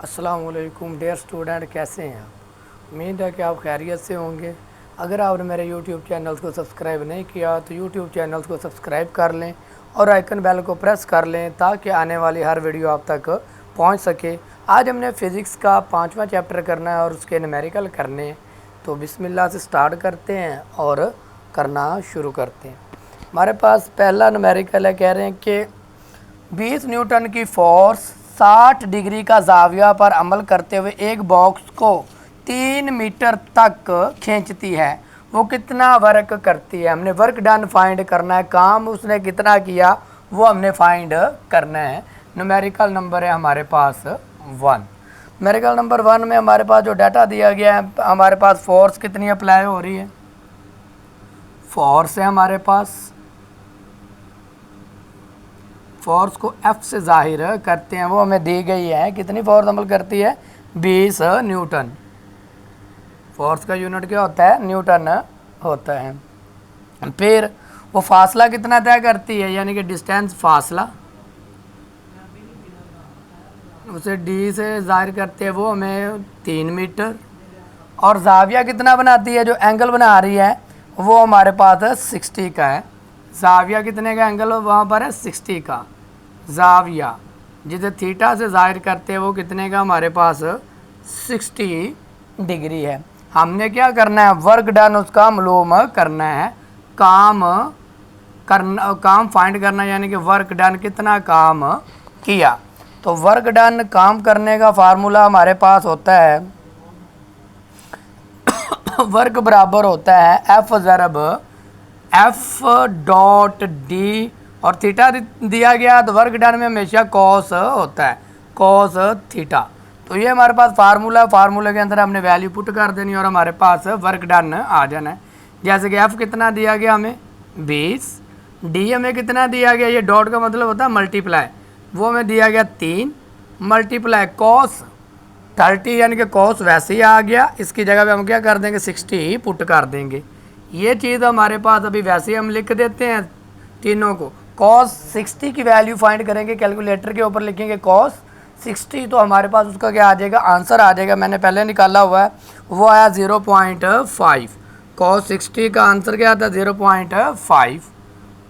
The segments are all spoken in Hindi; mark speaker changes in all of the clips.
Speaker 1: अस्सलामुअलैकुम डियर स्टूडेंट, कैसे हैं आप। उम्मीद है कि आप खैरियत से होंगे। अगर आपने मेरे यूट्यूब चैनल को सब्सक्राइब नहीं किया तो यूट्यूब चैनल को सब्सक्राइब कर लें और आइकन बेल को प्रेस कर लें ताकि आने वाली हर वीडियो आप तक पहुंच सके। आज हमने फ़िज़िक्स का 5वां चैप्टर करना है और उसके न्यूमेरिकल करने हैं। तो बिस्मिल्लाह से स्टार्ट करते हैं और करना शुरू करते हैं। हमारे पास पहला न्यूमेरिकल है, कह रहे हैं कि 20 न्यूटन की फोर्स 60 डिग्री का जाविया पर अमल करते हुए एक बॉक्स को 3 मीटर तक खींचती है। वो कितना वर्क करती है। हमने वर्क डन फाइंड करना है, काम उसने कितना किया वो हमने फाइंड करना है। न्यूमेरिकल नंबर है हमारे पास 1। न्यूमेरिकल नंबर 1 में हमारे पास जो डाटा दिया गया है, हमारे पास फोर्स कितनी अप्लाई हो रही है। फोर्स है हमारे पास, फोर्स को F से जाहिर करते हैं, वो हमें दी गई है। कितनी फोर्स अमल करती है, 20 न्यूटन। फोर्स का यूनिट क्या होता है, न्यूटन होता है। फिर वो फासला कितना तय करती है, यानी कि डिस्टेंस, फासला उसे D से जाहिर करते हैं, वो हमें 3 मीटर। और जाविया कितना बनाती है, जो एंगल बना रही है वो हमारे पास 60 का है। जाविया कितने का एंगल वहाँ पर है, 60 का जाविया, जिसे थीटा से जाहिर करते हैं वो कितने का हमारे पास 60 डिग्री है। हमने क्या करना है, वर्क डन उसका मालूम करना है, काम फाइंड करना, यानी कि वर्क डन कितना काम किया। तो वर्क डन काम करने का फार्मूला हमारे पास होता है वर्क बराबर होता है F ज़रब F डॉट डी, और थीटा दिया गया तो वर्क डन में हमेशा कॉस होता है, कॉस थीटा। तो ये हमारे पास फार्मूला के अंदर हमने वैल्यू पुट कर देनी और हमारे पास वर्क डन आ जाना है। जैसे कि F कितना दिया गया हमें 20, डी हमें कितना दिया गया, ये डॉट का मतलब होता है मल्टीप्लाई, वो हमें दिया गया 3 मल्टीप्लाई कॉस 30, यानी कि कॉस वैसे ही आ गया। इसकी जगह पे हम क्या कर देंगे, 60 पुट कर देंगे। ये चीज़ हमारे पास अभी वैसे ही हम लिख देते हैं तीनों को। कॉस 60 की वैल्यू फाइंड करेंगे, कैलकुलेटर के ऊपर लिखेंगे कॉस 60, तो हमारे पास उसका क्या आ जाएगा, आंसर आ जाएगा। मैंने पहले निकाला हुआ है, वो आया 0.5। कॉस 60 का आंसर क्या आता है, 0.5।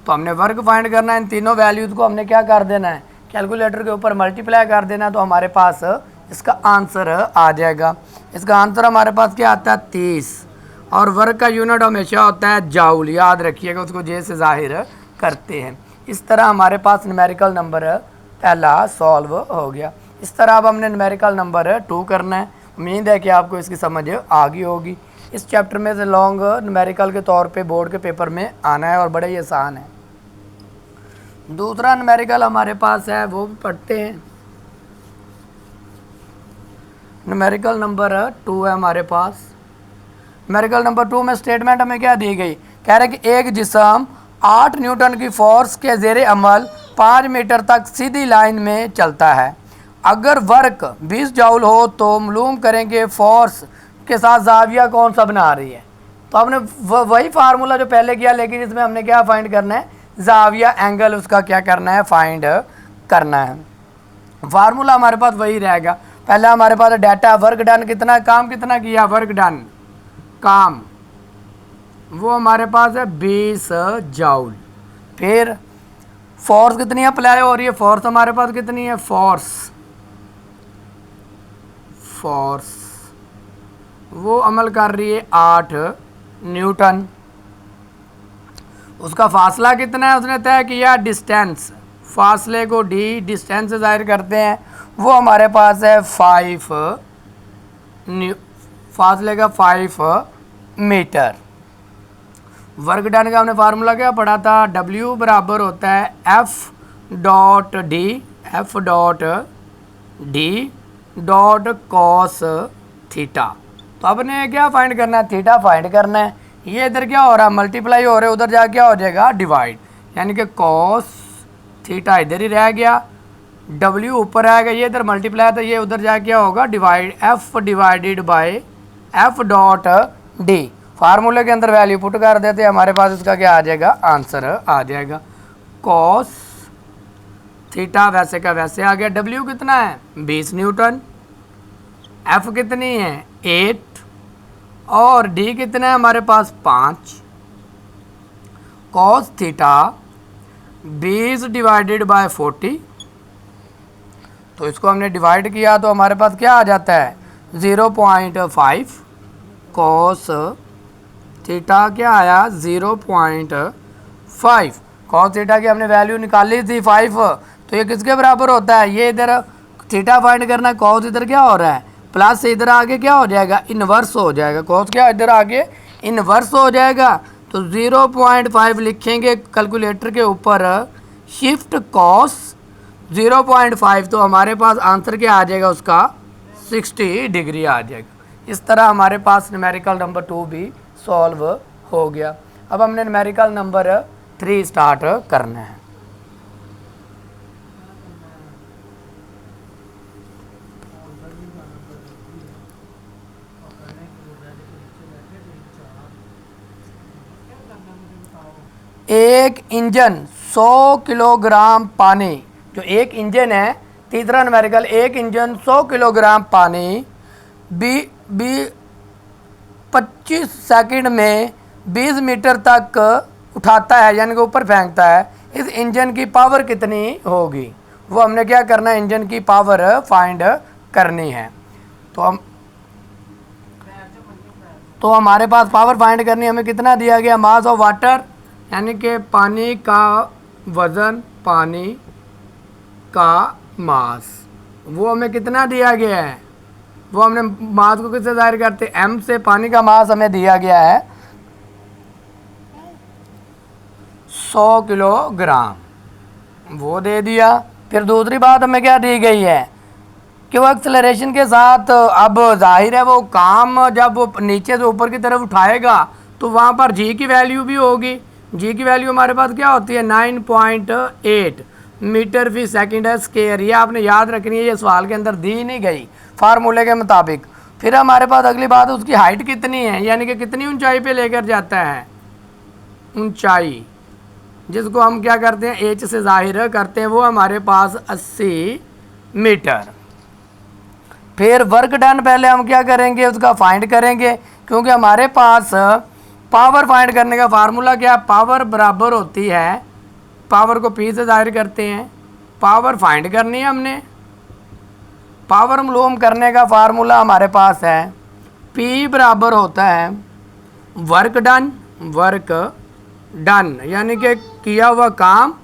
Speaker 1: तो हमने वर्क फाइंड करना है, इन तीनों वैल्यूज़ को हमने क्या कर देना है, कैलकुलेटर के ऊपर मल्टीप्लाई कर देना, तो हमारे पास इसका आंसर आ जाएगा। इसका आंसर हमारे पास क्या आता है, 30। और वर्क का यूनिट हमेशा होता है जाउल, याद रखिएगा, उसको जे से जाहिर करते हैं। इस तरह हमारे पास न्यूमेरिकल नंबर पहला सॉल्व हो गया। इस तरह अब हमने न्यूमेरिकल नंबर 2 करना है। उम्मीद है कि आपको इसकी समझ आ गई होगी। इस चैप्टर में से लॉन्ग न्यूमेरिकल के तौर पे बोर्ड के पेपर में आना है और बड़ा ही आसान है। दूसरा न्यूमेरिकल हमारे पास है, वो पढ़ते हैं। न्यूमेरिकल नंबर 2 है हमारे पास। न्यूमेरिकल नंबर 2 में स्टेटमेंट हमें क्या दी गई, कह रहे कि एक जिस्म 8 न्यूटन की फोर्स के ज़ेरे अमल 5 मीटर तक सीधी लाइन में चलता है। अगर वर्क 20 जूल हो तो मालूम करेंगे फोर्स के साथ जाविया कौन सा बना रही है। तो हमने वही फार्मूला जो पहले किया, लेकिन इसमें हमने क्या फाइंड करना है, जाविया एंगल उसका क्या करना है, फाइंड करना है। फार्मूला हमारे पास वही रहेगा। पहले हमारे पास डाटा, वर्क डन कितना, काम कितना किया, वर्क डन काम वो हमारे पास है 20 जूल। फिर फोर्स कितनी अप्लाई हो रही है, फोर्स हमारे पास कितनी है, फोर्स वो अमल कर रही है 8 न्यूटन। उसका फासला कितना है, उसने तय किया डिस्टेंस, फासले को डी डिस्टेंस से जाहिर करते हैं, वो हमारे पास है 5 फासले का 5 मीटर। वर्क डन का हमने फार्मूला क्या पढ़ा था, W बराबर होता है F dot D dot cos theta. तो आपने क्या फाइंड करना है, थीटा फाइंड करना है। ये इधर क्या हो रहा है, मल्टीप्लाई हो रहा है, उधर जा क्या हो जाएगा, डिवाइड, यानी कि कॉस थीटा इधर ही रह गया, W ऊपर आएगा, ये इधर मल्टीप्लाई था, ये उधर जा क्या होगा, divide, F divided by F dot D. फार्मूले के अंदर वैल्यू पुट कर देते हैं, हमारे पास इसका क्या आ जाएगा, आंसर आ जाएगा। कॉस थीटा वैसे का वैसे आ गया। W कितना है, 20 न्यूटन। एफ कितनी है 8 और डी कितना है हमारे पास 5। कॉस थीटा 20 डिवाइडेड बाय 40, तो इसको हमने डिवाइड किया तो हमारे पास क्या आ जाता है 0.5। कॉस थीटा क्या आया 0.5। कॉस थीटा की हमने वैल्यू निकाली थी 5, तो ये किसके बराबर होता है, ये इधर थीटा फाइंड करना है, कॉस इधर क्या हो रहा है प्लस, इधर आगे क्या हो जाएगा इन्वर्स हो जाएगा। कॉस क्या इधर आगे इन्वर्स हो जाएगा, तो 0.5 लिखेंगे कैलकुलेटर के ऊपर, शिफ्ट कॉस 0.5, तो हमारे पास आंसर क्या आ जाएगा उसका 60 डिग्री आ जाएगा। इस तरह हमारे पास न्यूमेरिकल नंबर 2 भी सॉल्व हो गया। अब हमने न्यूमेरिकल नंबर 3 स्टार्ट करना है। एक इंजन 100 किलोग्राम पानी, जो एक इंजन है, तीसरा न्यूमेरिकल, एक इंजन 100 किलोग्राम पानी 25 सेकंड में 20 मीटर तक उठाता है, यानी कि ऊपर फेंकता है। इस इंजन की पावर कितनी होगी, वो हमने क्या करना है, इंजन की पावर फाइंड करनी है। तो हमारे पास पावर फाइंड करनी है, हमें कितना दिया गया, मास ऑफ वाटर, यानी कि पानी का वज़न, पानी का मास, वो हमें कितना दिया गया है, वो हमने मास को किससे जाहिर करते हैं, m से। पानी का मास हमें दिया गया है 100 किलोग्राम, वो दे दिया। फिर दूसरी बात हमें क्या दी गई है कि वो एक्सेलरेशन के साथ, अब जाहिर है वो काम जब वो नीचे से ऊपर की तरफ उठाएगा तो वहाँ पर जी की वैल्यू भी होगी। जी की वैल्यू हमारे पास क्या होती है 9.8 मीटर फी सेकंड है स्क्वायर, ये आपने याद रखनी है, ये सवाल के अंदर दी नहीं गई फार्मूले के मुताबिक। फिर हमारे पास अगली बात, उसकी हाइट कितनी है, यानी कि कितनी ऊंचाई पे लेकर जाता है, ऊंचाई, जिसको हम क्या करते हैं एच से जाहिर करते हैं, वो हमारे पास 80 मीटर। फिर वर्क डन पहले हम क्या करेंगे, उसका फाइंड करेंगे, क्योंकि हमारे पास पावर फाइंड करने का फार्मूला क्या, पावर बराबर होती है, पावर को पी से जाहिर करते हैं, पावर फाइंड करनी है हमने। पावर मालूम करने का फार्मूला हमारे पास है P बराबर होता है वर्क डन, वर्क डन यानी कि किया हुआ काम,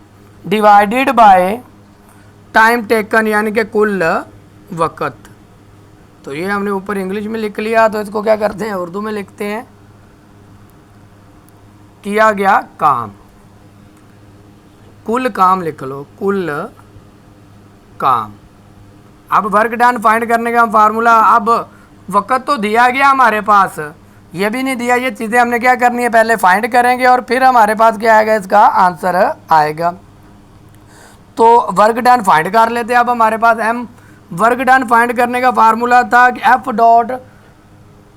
Speaker 1: डिवाइडेड बाय टाइम टेकन, यानी कि कुल वक़्त। तो ये हमने ऊपर इंग्लिश में लिख लिया, तो इसको क्या करते हैं उर्दू में लिखते हैं, किया गया काम, कुल काम लिख लो, कुल काम। अब वर्क डन फाइंड करने का फार्मूला, अब वक़्त तो दिया गया हमारे पास, ये भी नहीं दिया, ये चीज़ें हमने क्या करनी है पहले फाइंड करेंगे और फिर हमारे पास क्या आएगा, इसका आंसर आएगा। तो वर्क डन फाइंड कर लेते हैं। अब हमारे पास एम, वर्क डन फाइंड करने का फार्मूला था कि एफ डॉट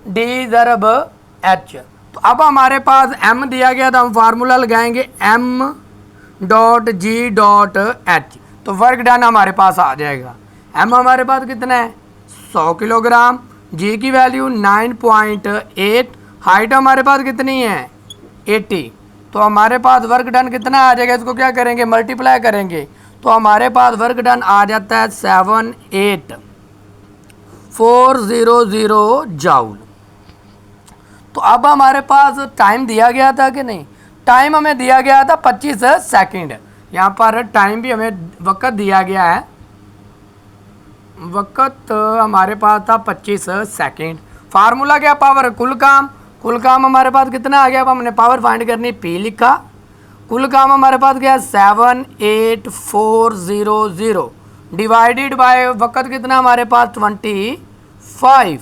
Speaker 1: डी ज़रब एच। तो अब हमारे पास एम दिया गया था, हम फार्मूला लगाएंगे M dot G dot H, तो वर्क डन हमारे पास आ जाएगा। एम हमारे पास कितना है 100 किलोग्राम, जी की वैल्यू 9.8, हाइट हमारे पास कितनी है 80, तो हमारे पास वर्क डन कितना आ जाएगा, इसको क्या करेंगे मल्टीप्लाई करेंगे, तो हमारे पास वर्क डन आ जाता है 78400 जाउल। तो अब हमारे पास टाइम दिया गया था कि नहीं, टाइम हमें दिया गया था 25 सेकंड, यहाँ पर टाइम भी हमें वक़्त दिया गया है, वक़्त हमारे पास था 25 सेकंड। फार्मूला क्या, पावर, कुल काम, कुल काम हमारे पास कितना आ गया, अब हमने पावर फाइंड करनी, पी लिखा, कुल काम हमारे पास क्या 78400 डिवाइडेड बाय वक़्त कितना हमारे पास 25,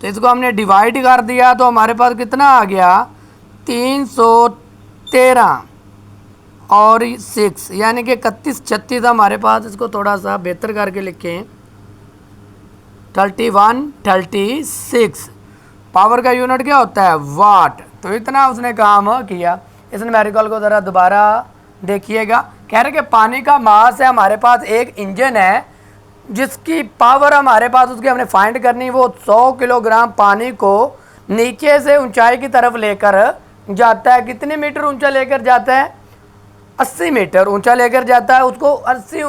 Speaker 1: तो इसको हमने डिवाइड कर दिया तो हमारे पास कितना आ गया 313 और 6, यानी कि 31-36 हमारे पास। इसको थोड़ा सा बेहतर करके लिखें 31-36, पावर का यूनिट क्या होता है वाट। तो इतना उसने काम किया। इस न्यूमेरिकल को ज़रा दोबारा देखिएगा, कह रहे कि पानी का मास है हमारे पास, एक इंजन है जिसकी पावर हमारे पास उसकी हमने फाइंड करनी, वो 100 किलोग्राम पानी को नीचे से ऊंचाई की तरफ लेकर जाता है। कितने मीटर ऊंचा लेकर जाता है? 80 मीटर ऊंचा लेकर जाता है। उसको 80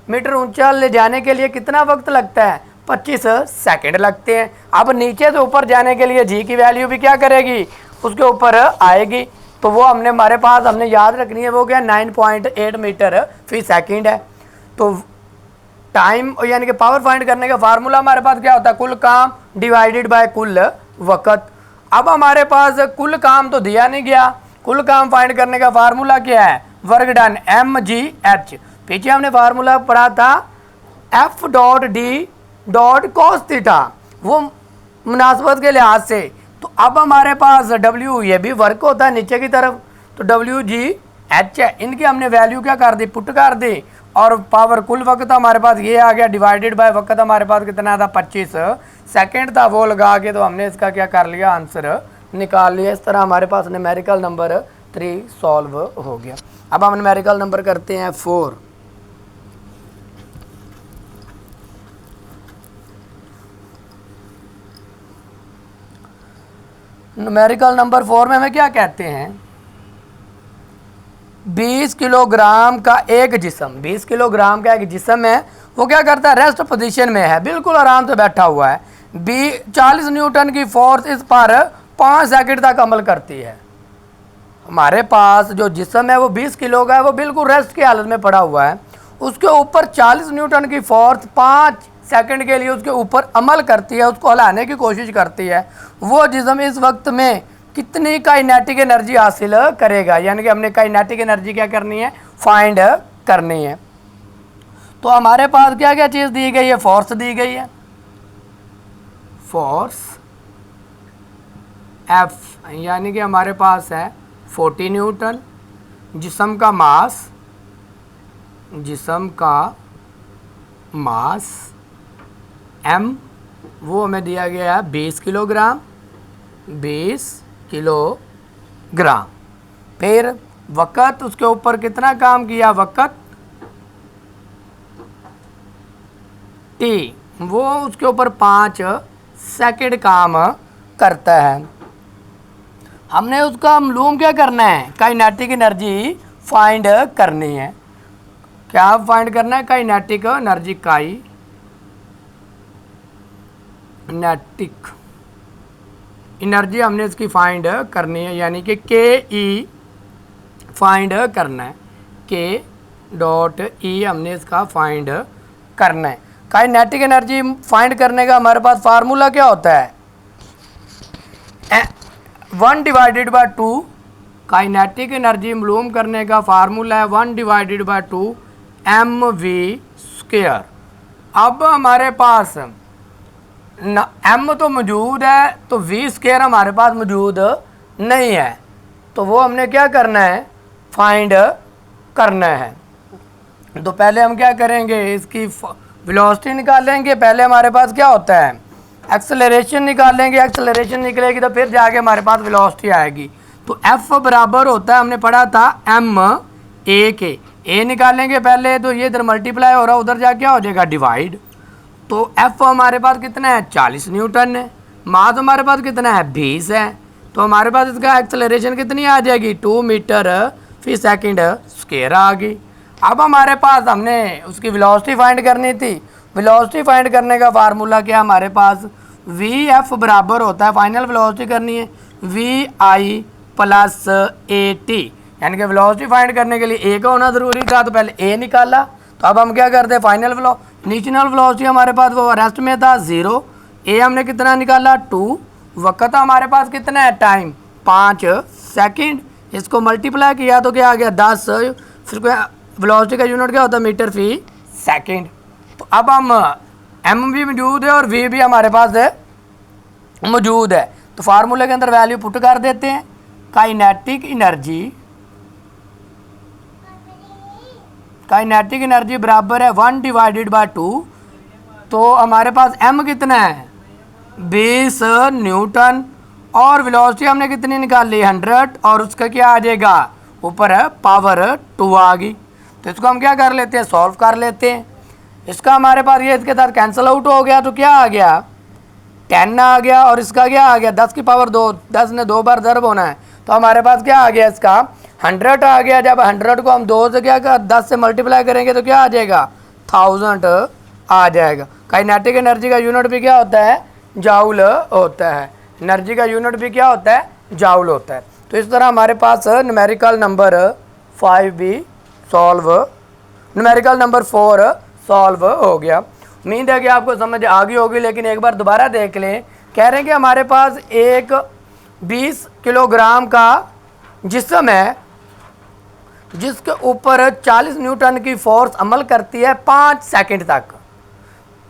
Speaker 1: मीटर ऊंचा ले जाने के लिए कितना वक्त लगता है? 25 सेकंड लगते हैं। अब नीचे से ऊपर जाने के लिए जी की वैल्यू भी क्या करेगी? उसके ऊपर आएगी। तो वो हमारे पास हमने याद रखनी है, वो क्या 9.8 मीटर फी सेकंड है। तो टाइम यानी कि पावर फाइंड करने का फार्मूला हमारे पास क्या होता है? कुल काम डिवाइडेड बाय कुल वक़्त। अब हमारे पास कुल काम तो दिया नहीं गया, कुल काम फाइंड करने का फार्मूला क्या है? Work done mgh। पीछे हमने फार्मूला पढ़ा था F.D.cos थीटा, वो मुनासबत के लिहाज से। तो अब हमारे पास W ये भी वर्क होता है नीचे की तरफ, तो WGH है। इनकी हमने वैल्यू क्या कर दी? पुट कर दी। और पावर कुल वक्त हमारे पास ये आ गया, डिवाइडेड बाय वक्त हमारे पास कितना था? 25 सेकंड था। वो लगा के तो हमने इसका क्या कर लिया? आंसर निकाल लिया। इस तरह हमारे पास न्यूमेरिकल नंबर 3 सॉल्व हो गया। अब हम न्यूमेरिकल नंबर करते हैं 4। न्यूमेरिकल नंबर 4 में हमें क्या कहते हैं? 20 किलोग्राम का एक जिस्म, 20 किलोग्राम का एक जिस्म है। वो क्या करता है? रेस्ट पोजीशन में है, बिल्कुल आराम से बैठा हुआ है। 40 न्यूटन की फोर्स इस पर 5 सेकंड तक अमल करती है। हमारे पास जो जिस्म है वो 20 किलो का है, वो बिल्कुल रेस्ट की हालत में पड़ा हुआ है। उसके ऊपर 40 न्यूटन की फोर्स 5 सेकंड के लिए उसके ऊपर अमल करती है, उसको हिलाने की कोशिश करती है। वो जिस्म इस वक्त में कितनी काइनेटिक एनर्जी हासिल करेगा? यानी कि हमने काइनेटिक एनर्जी क्या करनी है? फाइंड करनी है। तो हमारे पास क्या क्या चीज़ दी गई है? फोर्स दी गई है, फोर्स F, यानी कि हमारे पास है 40 न्यूटन। जिस्म का मास, जिस्म का मास M, वो हमें दिया गया है 20 किलोग्राम, 20 किलोग्राम। फिर वक़्त, उसके ऊपर कितना काम किया? वक़्त T, वो उसके ऊपर 5 सेकंड काम करता है। हमने उसका मालूम क्या करना है? काइनेटिक एनर्जी फाइंड करनी है। क्या फाइंड करना है? काइनेटिक एनर्जी, काइनेटिक एनर्जी हमने इसकी फाइंड करनी है, यानी कि KE फाइंड करना है। K.E हमने इसका फाइंड करना है। काइनेटिक एनर्जी फाइंड करने का हमारे पास फार्मूला क्या होता है? 1/2। काइनेटिक एनर्जी मालूम करने का फार्मूला है 1/2 mv²। अब हमारे पास m तो मौजूद है, तो v² हमारे पास मौजूद नहीं है। तो वो हमने क्या करना है? फाइंड करना है। तो पहले हम क्या करेंगे? इसकी वेलोसिटी निकालेंगे। पहले हमारे पास क्या होता है? एक्सेलरेशन निकालेंगे। एक्सेलरेशन निकलेगी तो फिर जाके हमारे पास वेलोसिटी आएगी। तो F बराबर होता है, हमने पढ़ा था ma के। A निकालेंगे पहले, तो ये इधर मल्टीप्लाई हो रहा है, उधर जाके क्या हो जाएगा? डिवाइड। तो F हमारे पास कितना है? 40 न्यूटन है। मास हमारे पास कितना है? 20 है। तो हमारे पास इसका एक्सेलरेशन कितनी आ जाएगी? 2 मीटर फी सेकंड स्क्वायर आ गई। अब हमारे पास हमने उसकी वेलोसिटी फाइंड करनी थी। वेलोसिटी फाइंड करने का फार्मूला क्या हमारे पास? VF बराबर होता है, फाइनल वेलोसिटी करनी है, VI प्लस AT। यानी कि वेलोसिटी फाइंड करने के लिए A का होना ज़रूरी था, तो पहले A निकाला। तो अब हम क्या करते हैं? फाइनल इनिशियल वेलोसिटी हमारे पास वो रेस्ट में था 0। A हमने कितना निकाला? 2। वक़्त हमारे पास कितना है? Time 5 second. इसको मल्टीप्लाई किया तो क्या आ गया? 10। फिर वेलोसिटी का यूनिट क्या होता है? मीटर फी सेकंड। तो अब हम M भी मौजूद है और V भी हमारे पास है मौजूद है। तो फार्मूले के अंदर वैल्यू पुट कर देते हैं। काइनेटिक एनर्जी बराबर है 1/2। तो हमारे पास M कितना है? 20 न्यूटन। और वेलोसिटी हमने कितनी निकाल ली? 100। और उसका क्या आ जाएगा? ऊपर है पावर 2 आ गई। तो इसको हम क्या कर लेते हैं? सॉल्व कर लेते हैं। इसका हमारे पास ये इसके साथ कैंसिल आउट हो गया, तो क्या आ गया 10 आ गया, और इसका क्या आ गया 10 की पावर 2, 10 ने 2 बार ज़रब होना है, तो हमारे पास क्या आ गया इसका 100 आ गया। जब 100 को हम 2 से क्या कर 10 से मल्टीप्लाई करेंगे तो क्या आ जाएगा 1000 आ जाएगा। काइनेटिक एनर्जी का यूनिट भी क्या होता है जाउल होता है, एनर्जी का यूनिट भी क्या होता है जाउल होता है। तो इस तरह हमारे पास न्यूमेरिकल नंबर 5 भी सॉल्व, न्यूमेरिकल नंबर 4 सॉल्व हो गया। उम्मीद है कि आपको समझ आ गई होगी, लेकिन एक बार दोबारा देख लें। कह रहे हैं कि हमारे पास एक 20 किलोग्राम का जिस्म है जिसके ऊपर 40 न्यूटन की फोर्स अमल करती है 5 सेकंड तक,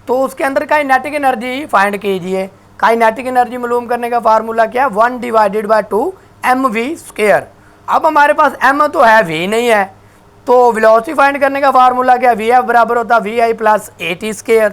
Speaker 1: तो उसके अंदर काइनेटिक एनर्जी फाइंड कीजिए। काइनेटिक एनर्जी मालूम करने का फार्मूला क्या है 1 डिवाइडेड बाय 2 mv²। अब हमारे पास m तो है, v नहीं है, तो वेलोसिटी फाइंड करने का फार्मूला क्या है vf बराबर होता है vi प्लस at²।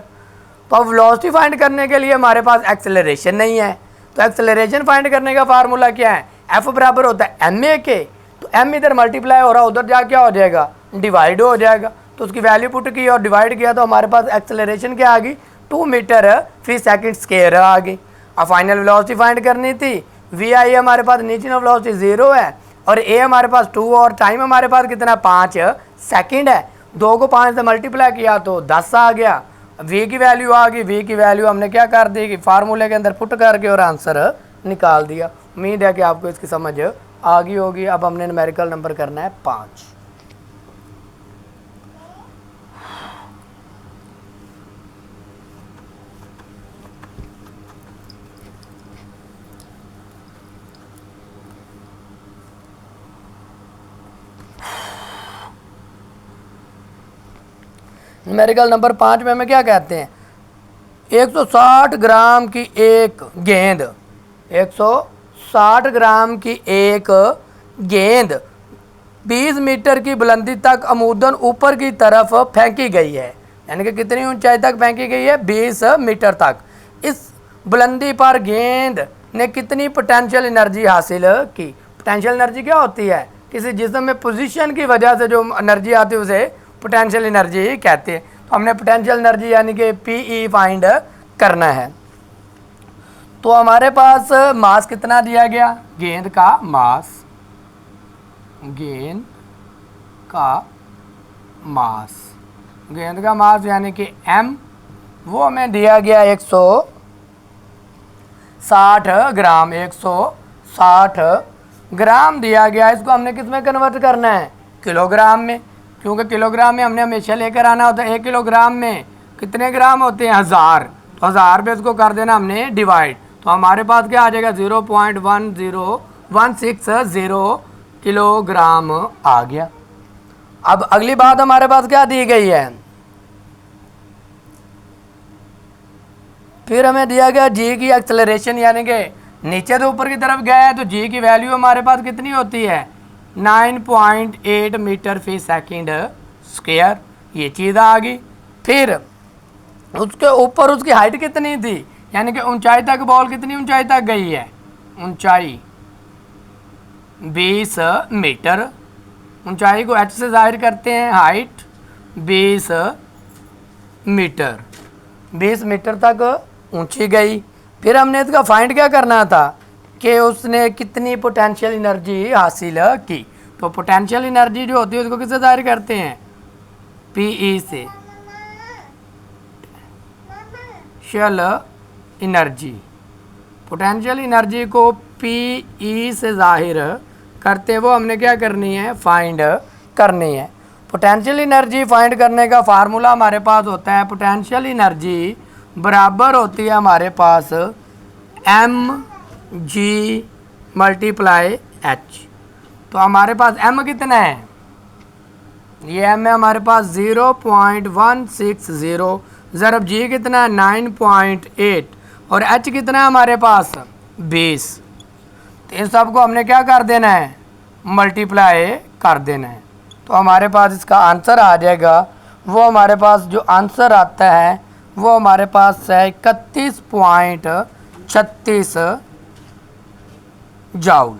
Speaker 1: तो अब वेलोसिटी फाइंड करने के लिए हमारे पास एक्सेलरेशन नहीं है, तो एक्सेलरेशन फाइंड करने का फार्मूला क्या है f बराबर होता है ma के, तो m इधर मल्टीप्लाई हो रहा है, उधर जा क्या हो जाएगा डिवाइड हो जाएगा, तो उसकी वैल्यू पुट की और डिवाइड किया तो हमारे पास एक्सेलरेशन क्या आ गई 2 मीटर फी सेकंड स्क्वायर आ गई। अब फाइनल वेलोसिटी फाइंड करनी थी, वी आई हमारे पास नीचे वेलोसिटी 0 है और ए हमारे पास 2 और टाइम हमारे पास कितना 5 सेकंड है। 2 को 5 से मल्टीप्लाई किया तो 10 आ गया, वी की वैल्यू आ गई, वी की वैल्यू हमने क्या कर दी कि फार्मूले के अंदर पुट करके और आंसर निकाल दिया। उम्मीद है कि आपको इसकी समझ आ गई होगी। अब हमने न्यूमेरिकल नंबर करना है 5। न्यूमेरिकल नंबर 5 में हमें क्या कहते हैं 160 ग्राम की एक गेंद, 160 ग्राम की एक गेंद 20 मीटर की बुलंदी तक अमूदन ऊपर की तरफ फेंकी गई है। यानी कि कितनी ऊंचाई तक फेंकी गई है 20 मीटर तक। इस बुलंदी पर गेंद ने कितनी पोटेंशियल एनर्जी हासिल की। पोटेंशियल एनर्जी क्या होती है किसी जिस्म में पोजीशन की वजह से जो एनर्जी आती है उसे पोटेंशियल एनर्जी कहते हैं। तो हमने पोटेंशियल एनर्जी यानी कि पीई फाइंड करना है। तो हमारे पास मास कितना दिया गया गेंद का मास, गेंद का मास, गेंद का मास यानी कि m, वो हमें दिया गया 160 ग्राम, 160 ग्राम दिया गया। इसको हमने किस में कन्वर्ट करना है किलोग्राम में, क्योंकि किलोग्राम में हमने हमेशा लेकर आना होता है। 1 किलोग्राम में कितने ग्राम होते हैं 1000, तो 1000 पे इसको कर देना हमने डिवाइड, तो हमारे पास क्या आ जाएगा 0.10160 किलोग्राम आ गया। अब अगली बात हमारे पास क्या दी गई है, फिर हमें दिया गया जी की एक्सेलरेशन, यानी कि नीचे से ऊपर की तरफ गया है तो जी की वैल्यू हमारे पास कितनी होती है 9.8 मीटर फी सेकंड स्क्वायर, ये चीज़ आ गई। फिर उसके ऊपर उसकी हाइट कितनी थी, यानी कि ऊंचाई तक बॉल कितनी ऊंचाई तक गई है, ऊंचाई 20 मीटर। ऊंचाई को h से जाहिर करते हैं, हाइट 20 मीटर, 20 मीटर तक ऊंची गई। फिर हमने इसका फाइंड क्या करना था कि उसने कितनी पोटेंशियल एनर्जी हासिल की। तो पोटेंशियल एनर्जी जो होती है उसको किससे जाहिर करते हैं पीई से, पोटेंशियल एनर्जी, पोटेंशियल एनर्जी को पीई से जाहिर करते वो हमने क्या करनी है फाइंड करनी है। पोटेंशियल एनर्जी फाइंड करने का फार्मूला हमारे पास होता है पोटेंशियल एनर्जी बराबर होती है हमारे पास mg मल्टीप्लाई h। तो हमारे पास m कितना है, ये m है हमारे पास 0.160, ज़रब g कितना है 9.8 और h कितना है हमारे पास 20। तो इन सब को हमने क्या कर देना है मल्टीप्लाई कर देना है। तो हमारे पास इसका आंसर आ जाएगा, वो हमारे पास जो आंसर आता है वो हमारे पास है 31.36 जाउल।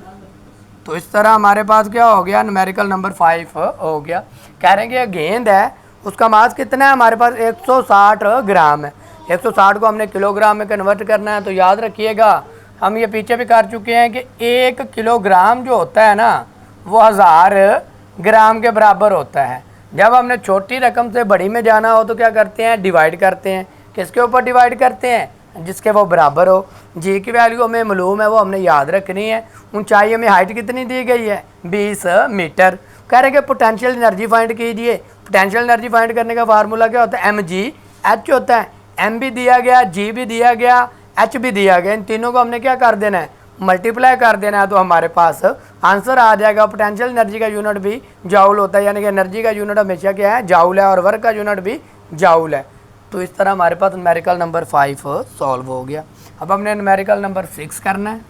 Speaker 1: तो इस तरह हमारे पास क्या हो गया न्यूमेरिकल नंबर 5 हो गया। कह रहे हैं कि गेंद है उसका मास कितना है हमारे पास 160 ग्राम है। 160 को हमने किलोग्राम में कन्वर्ट करना है। तो याद रखिएगा, हम ये पीछे भी कर चुके हैं कि 1 किलोग्राम जो होता है ना वो 1000 ग्राम के बराबर होता है। जब हमने छोटी रकम से बड़ी में जाना हो तो क्या करते हैं, डिवाइड करते हैं। किसके ऊपर डिवाइड करते हैं, जिसके वो बराबर हो। जी की वैल्यू हमें मालूम है, वो हमने याद रखनी है। ऊंचाई हमें हाइट कितनी दी गई है, 20 मीटर। कह रहे हैं कि पोटेंशियल एनर्जी फाइंड कीजिए। पोटेंशियल एनर्जी फाइंड करने का फार्मूला क्या होता है, mgh होता है। m भी दिया गया, g भी दिया गया, h भी दिया गया। इन तीनों को हमने क्या कर देना है, मल्टीप्लाई कर देना है। तो हमारे पास आंसर आ जाएगा। पोटेंशियल एनर्जी का यूनिट भी जाउल होता है, यानी कि एनर्जी का यूनिट हमेशा क्या है, जाउल है, और वर्क का यूनिट भी जाउल है। तो इस तरह हमारे पास न्यूमेरिकल नंबर 5 सॉल्व हो गया। अब हमने न्यूमेरिकल नंबर 6 करना है।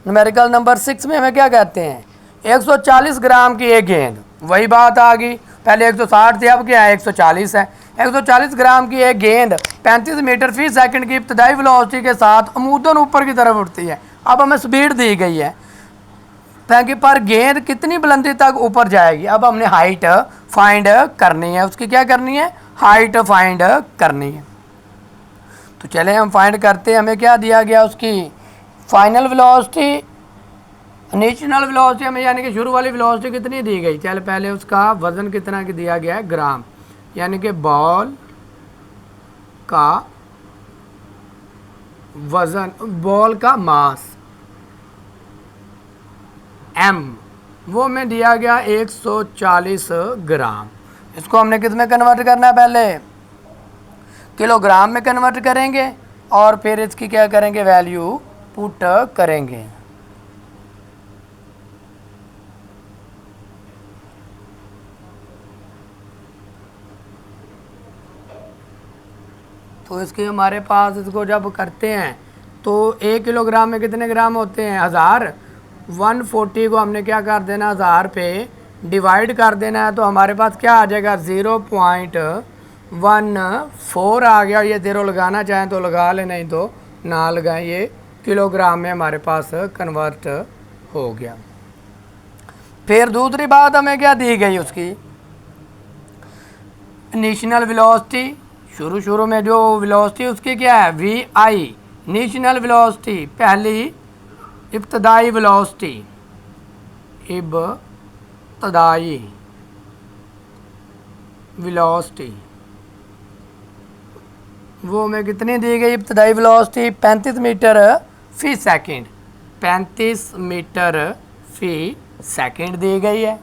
Speaker 1: न्यूमेरिकल नंबर 6 में हमें क्या कहते हैं, 140 ग्राम की एक गेंद। वही बात आ गई, पहले 160 थी, अब क्या है 140 है। 140 ग्राम की एक गेंद 35 मीटर फी सेकंड की इब्तदाई वेलोसिटी के साथ अमूदन ऊपर की तरफ उठती है। अब हमें स्पीड दी गई है ताकि पर गेंद कितनी बुलंदी तक ऊपर जाएगी। अब हमने हाइट फाइंड करनी है, उसकी क्या करनी है, हाइट फाइंड करनी है। तो चले हम फाइंड करते हैं। हमें क्या दिया गया, उसकी फाइनल वेलोसिटी, इनिशियल वेलोसिटी हमें यानी कि शुरू वाली वेलोसिटी कितनी दी गई। चल पहले उसका वज़न कितना की दिया गया है, ग्राम, यानी कि बॉल का वज़न, बॉल का मास m, वो में दिया गया 140 ग्राम। इसको हमने किस में कन्वर्ट करना है, पहले किलोग्राम में कन्वर्ट करेंगे और फिर इसकी क्या करेंगे, वैल्यू पुट करेंगे। तो इसके हमारे पास इसको जब करते हैं तो 1 किलोग्राम में कितने ग्राम होते हैं, 1000। 140 को हमने क्या कर देना, 1000 पे डिवाइड कर देना है। तो हमारे पास क्या आ जाएगा, 0.14 आ गया। ये 0 लगाना चाहें तो लगा लें, नहीं तो ना लगाएं। ये किलोग्राम में हमारे पास कन्वर्ट हो गया। फिर दूसरी बात हमें क्या दी गई, उसकी इनिशियल वेलोसिटी। शुरू में जो वेलोसिटी उसकी क्या है, वी आई, इनिशियल वेलोसिटी, पहली इब्तदाई वेलोसिटी, इब्तदाई वेलोसिटी वो हमें कितनी दी गई, इब्तदाई वेलोसिटी 35 मीटर फी सेकंड, 35 मीटर फी सेकंड दी गई है।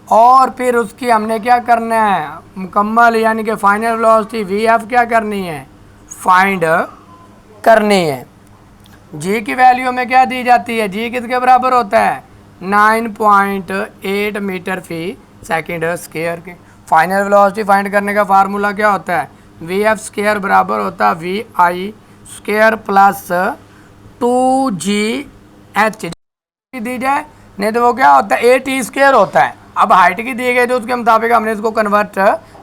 Speaker 1: और फिर उसकी हमने क्या करना है, मुकम्मल यानी कि फाइनल वेलोसिटी वी एफ क्या करनी है, फाइंड करनी है। जी की वैल्यू में क्या दी जाती है, जी किसके बराबर होता है, 9.8 मीटर फी सेकंड स्क्वायर के। फाइनल वेलोसिटी फाइंड करने का फार्मूला क्या होता है, वी एफ स्क्वायर बराबर होता है V I square plus 2GH दी जाए, नहीं तो वो क्या होता है, AT स्क्वायर होता है। अब हाइट की दी गई तो उसके मुताबिक हमने इसको कन्वर्ट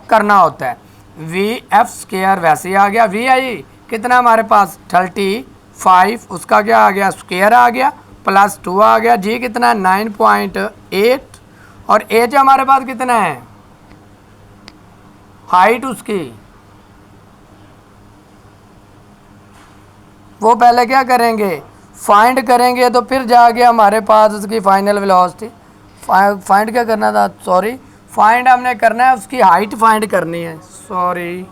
Speaker 1: करना होता है। वी एफ स्क्वायर वैसे ही आ गया, वी आई कितना हमारे पास 35, उसका क्या आ गया, स्क्वायर आ गया, प्लस 2 आ गया। जी कितना है 9.8, और एच हमारे पास कितना है, हाइट उसकी, वो पहले क्या करेंगे, फाइंड करेंगे। तो फिर जाके हमारे पास उसकी फाइनल वेलोसिटी, फाइंड क्या करना था, सॉरी फाइंड हमने करना है उसकी हाइट फाइंड करनी है। सॉरी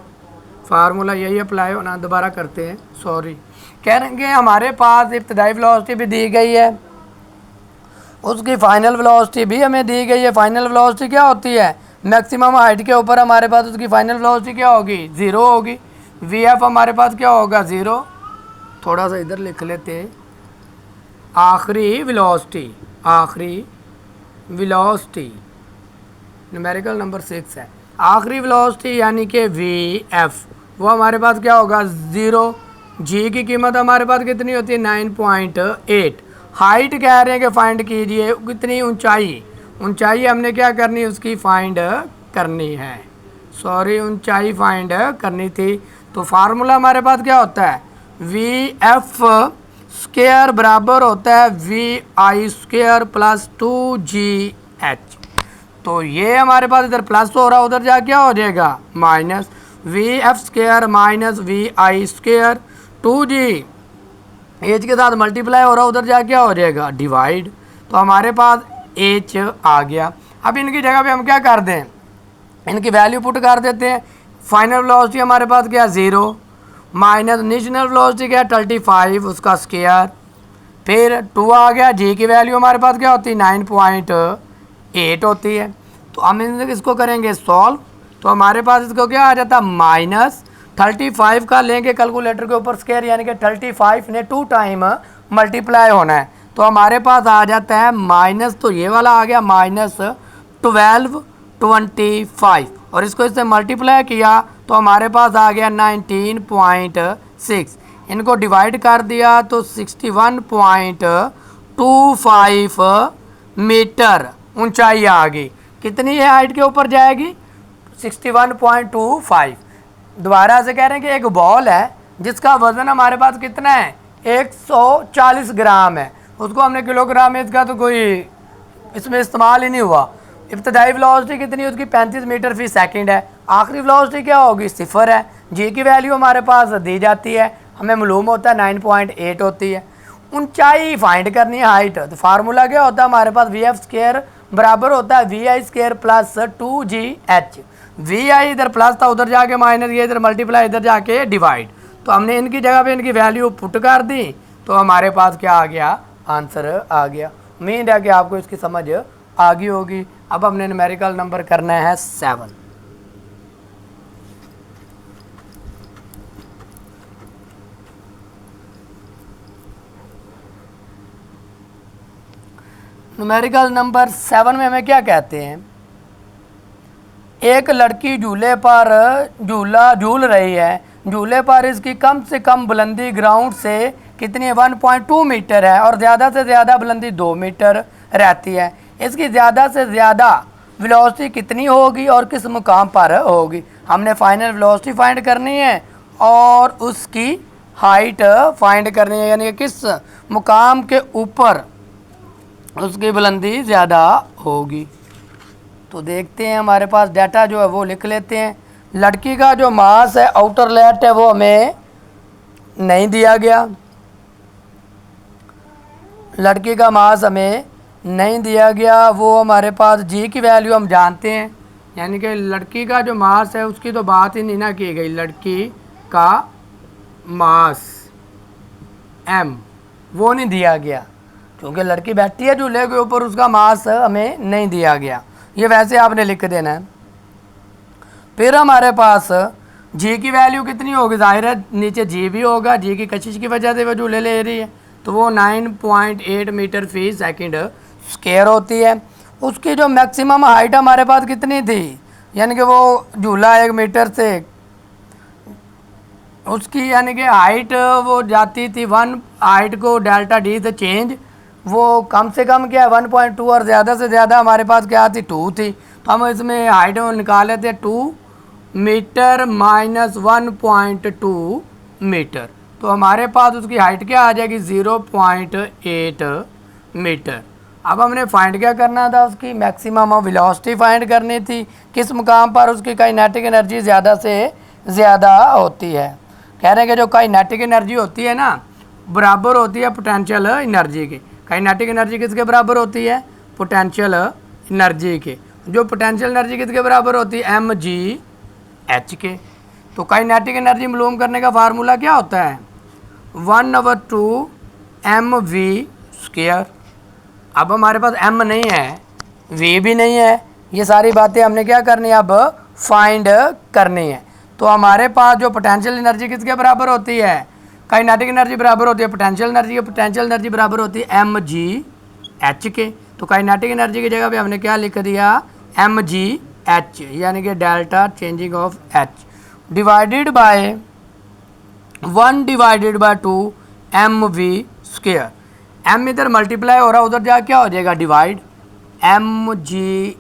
Speaker 1: फार्मूला यही अप्लाई होना, दोबारा करते हैं, सॉरी। कहेंगे हमारे पास इब्तदाई वेलोसिटी भी दी गई है, उसकी फाइनल वेलोसिटी भी हमें दी गई है। फाइनल वेलोसिटी क्या होती है, मैक्सिमम हाइट के ऊपर हमारे पास उसकी फाइनल वेलोसिटी क्या होगी, 0 होगी। वी एफ हमारे पास क्या होगा, 0। थोड़ा सा इधर लिख लेते हैं, आखिरी वेलोसिटी, आखिरी वेलोसिटी न्यूमेरिकल नंबर 6 है। आखिरी वेलोसिटी यानी कि वी एफ, वो हमारे पास क्या होगा, 0। जी की कीमत हमारे पास कितनी होती है, 9.8। हाइट कह रहे हैं कि फाइंड कीजिए कितनी, ऊंचाई, ऊंचाई हमने क्या करनी है, उसकी फाइंड करनी है। सॉरी ऊंचाई फाइंड करनी थी। तो फार्मूला हमारे पास क्या होता है, वी एफ स्क्वायर बराबर होता है V I square plus 2GH। तो ये हमारे पास इधर प्लस हो रहा है, उधर जा क्या हो जाएगा minus V F square minus V I square 2G H के साथ मल्टीप्लाई हो रहा है, उधर जा क्या हो जाएगा डिवाइड। तो हमारे पास एच आ गया। अब इनकी जगह पे हम क्या कर दें, इनकी वैल्यू पुट कर देते हैं। फाइनल वेलोसिटी हमारे पास क्या 0 माइनस इनिशियल वेलोसिटी क्या 35 उसका स्क्वायर, फिर 2 आ गया। जी की वैल्यू हमारे पास क्या होती है 9.8 होती है। तो हम इसको करेंगे सॉल्व, तो हमारे पास इसको क्या आ जाता माइनस 35 का लेंगे कैलकुलेटर के ऊपर स्क्वायर, यानी कि 35 ने 2 टाइम मल्टीप्लाई होना है। तो हमारे पास आ जाता है माइनस, तो ये वाला आ गया माइनस 1225 और इसको इससे मल्टीप्लाई किया तो हमारे पास आ गया 19.6। इनको डिवाइड कर दिया तो 61.25 मीटर ऊंचाई आ गई। कितनी है हाइट के ऊपर जाएगी 61.25। दोबारा से कह रहे हैं कि एक बॉल है जिसका वजन हमारे पास कितना है 140 ग्राम है, उसको हमने किलोग्राम में, इसका तो कोई इसमें इस्तेमाल ही नहीं हुआ। इब्तदाई वेलोसिटी कितनी उसकी 35 मीटर फी सेकंड है, आखिरी वेलोसिटी क्या होगी 0 है। जी की वैल्यू हमारे पास दी जाती है, हमें मालूम होता है 9.8 होती है। ऊंचाई फाइंड करनी है हाइट, तो फार्मूला क्या होता है हमारे पास वी एफ स्क्वायर बराबर होता है V I square plus 2GH। V I इधर प्लस था, उधर जाके माइनस, ये इधर मल्टीप्लाई, इधर जाके डिवाइड। तो हमने इनकी जगह पे इनकी वैल्यू पुट कर दी तो हमारे पास क्या आ गया आंसर आ गया। उम्मीद है कि आपको इसकी समझ आ गई होगी। अब हमने न्यूमेरिकल नंबर करना है 7। न्यूमेरिकल नंबर 7 में हमें क्या कहते हैं, एक लड़की झूले पर झूल रही है, झूले पर इसकी कम से कम बुलंदी ग्राउंड से कितनी है 1.2 मीटर है और ज़्यादा से ज़्यादा बुलंदी 2 मीटर रहती है। इसकी ज़्यादा से ज़्यादा वेलोसिटी कितनी होगी और किस मुकाम पर होगी। हमने फाइनल वेलोसिटी फाइंड करनी है और उसकी हाइट फाइंड करनी है, यानी कि किस मुकाम के ऊपर उसकी बुलंदी ज़्यादा होगी। तो देखते हैं हमारे पास डाटा जो है वो लिख लेते हैं। लड़की का जो मास है आउटर लेट है वो हमें नहीं दिया गया, लड़की का मास हमें नहीं दिया गया। वो हमारे पास जी की वैल्यू हम जानते हैं, यानी कि लड़की का जो मास है उसकी तो बात ही नहीं ना की गई। लड़की का मास m वो नहीं दिया गया, क्योंकि लड़की बैठी है झूले के ऊपर, उसका मास हमें नहीं दिया गया। ये वैसे आपने लिख देना है। फिर हमारे पास जी की वैल्यू कितनी होगी, जाहिर है नीचे जी भी होगा, जी की कशिश की वजह से वो झूले ले रही है, तो वो 9.8 मीटर फी सेकंड स्क्वायर होती है। उसकी जो मैक्सिमम हाइट हमारे पास कितनी थी, यानी कि वो झूला 1 मीटर से उसकी यानी कि हाइट वो जाती थी 1, हाइट को डेल्टा डी से चेंज, वो कम से कम क्या है 1.2 और ज़्यादा से ज़्यादा हमारे पास क्या थी 2 थी। तो हम इसमें हाइट निकाल लेते हैं 2 मीटर माइनस 1.2 मीटर, तो हमारे पास उसकी हाइट क्या आ जाएगी 0.8 मीटर। अब हमने फाइंड क्या करना था, उसकी मैक्सिमम वेलोसिटी फाइंड करनी थी, किस मुकाम पर उसकी काइनेटिक एनर्जी ज़्यादा से ज़्यादा होती है। कह रहे हैं कि जो काइनेटिक एनर्जी होती है ना बराबर होती है पोटेंशियल एनर्जी की। काइनेटिक एनर्जी किसके बराबर होती है पोटेंशियल एनर्जी के। जो पोटेंशियल एनर्जी किसके बराबर होती है mgh के। तो काइनेटिक एनर्जी मालूम करने का फार्मूला क्या होता है 1/2 mv²। अब हमारे पास m नहीं है, v भी नहीं है, ये सारी बातें हमने क्या करनी है अब फाइंड करनी है। तो हमारे पास जो पोटेंशियल एनर्जी किसके बराबर होती है, काइनेटिक एनर्जी बराबर होती है पोटेंशियल एनर्जी के। पोटेंशियल एनर्जी बराबर होती है mgh के। तो काइनेटिक एनर्जी की जगह पे हमने क्या लिख दिया mgh, यानी कि delta changing of h divided by 1/2 mv²। m इधर मल्टीप्लाई हो रहा है, उधर जा क्या हो जाएगा divide, mgh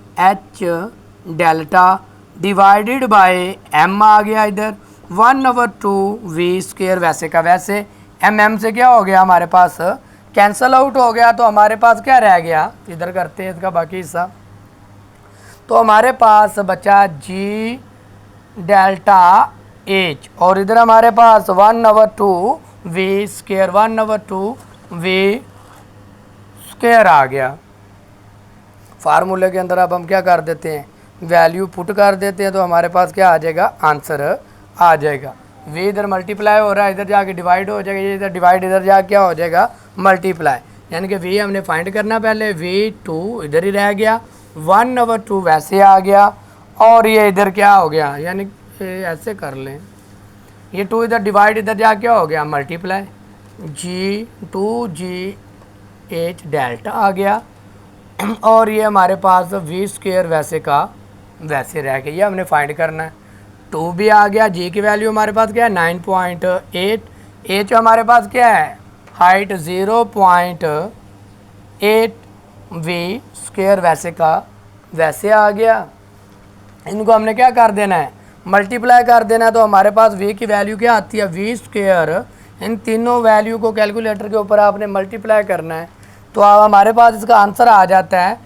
Speaker 1: delta divided by m आ गया इधर 1/2 v², वैसे का वैसे एम से क्या हो गया हमारे पास, कैंसल आउट हो गया, तो हमारे पास क्या रह गया, इधर करते हैं इसका बाकी हिस्सा। तो हमारे पास बचा जी डेल्टा एच, और इधर हमारे पास 1/2 वी स्क्वायर, 1/2 वी स्क्वायर आ गया। फार्मूले के अंदर अब हम क्या कर देते हैं, वैल्यू पुट कर देते हैं, तो हमारे पास क्या आ जाएगा, आंसर आ जाएगा। वी इधर मल्टीप्लाई हो रहा है, इधर जाके डिवाइड हो जाएगा, ये इधर डिवाइड, इधर जाके क्या हो जाएगा, मल्टीप्लाई। यानी कि वी हमने फाइंड करना पहले, V2 इधर ही रह गया, 1/2 वैसे आ गया, और ये इधर क्या हो गया, यानी ऐसे कर लें, ये 2 इधर डिवाइड, इधर जा क्या हो गया, मल्टीप्लाई, G डेल्टा आ गया, और ये हमारे पास वी स्क्वायर वैसे का वैसे रह गया। ये हमने फाइंड करना है। 2 भी आ गया, जी की वैल्यू हमारे पास क्या है 9.8, एच हमारे पास क्या है हाइट 0.8 वी स्क्वायर वैसे का वैसे आ गया। इनको हमने क्या कर देना है, मल्टीप्लाई कर देना है। तो हमारे पास v की वैल्यू क्या आती है, वी स्क्वायर। इन तीनों वैल्यू को कैलकुलेटर के ऊपर आपने मल्टीप्लाई करना है, तो अब हमारे पास इसका आंसर आ जाता है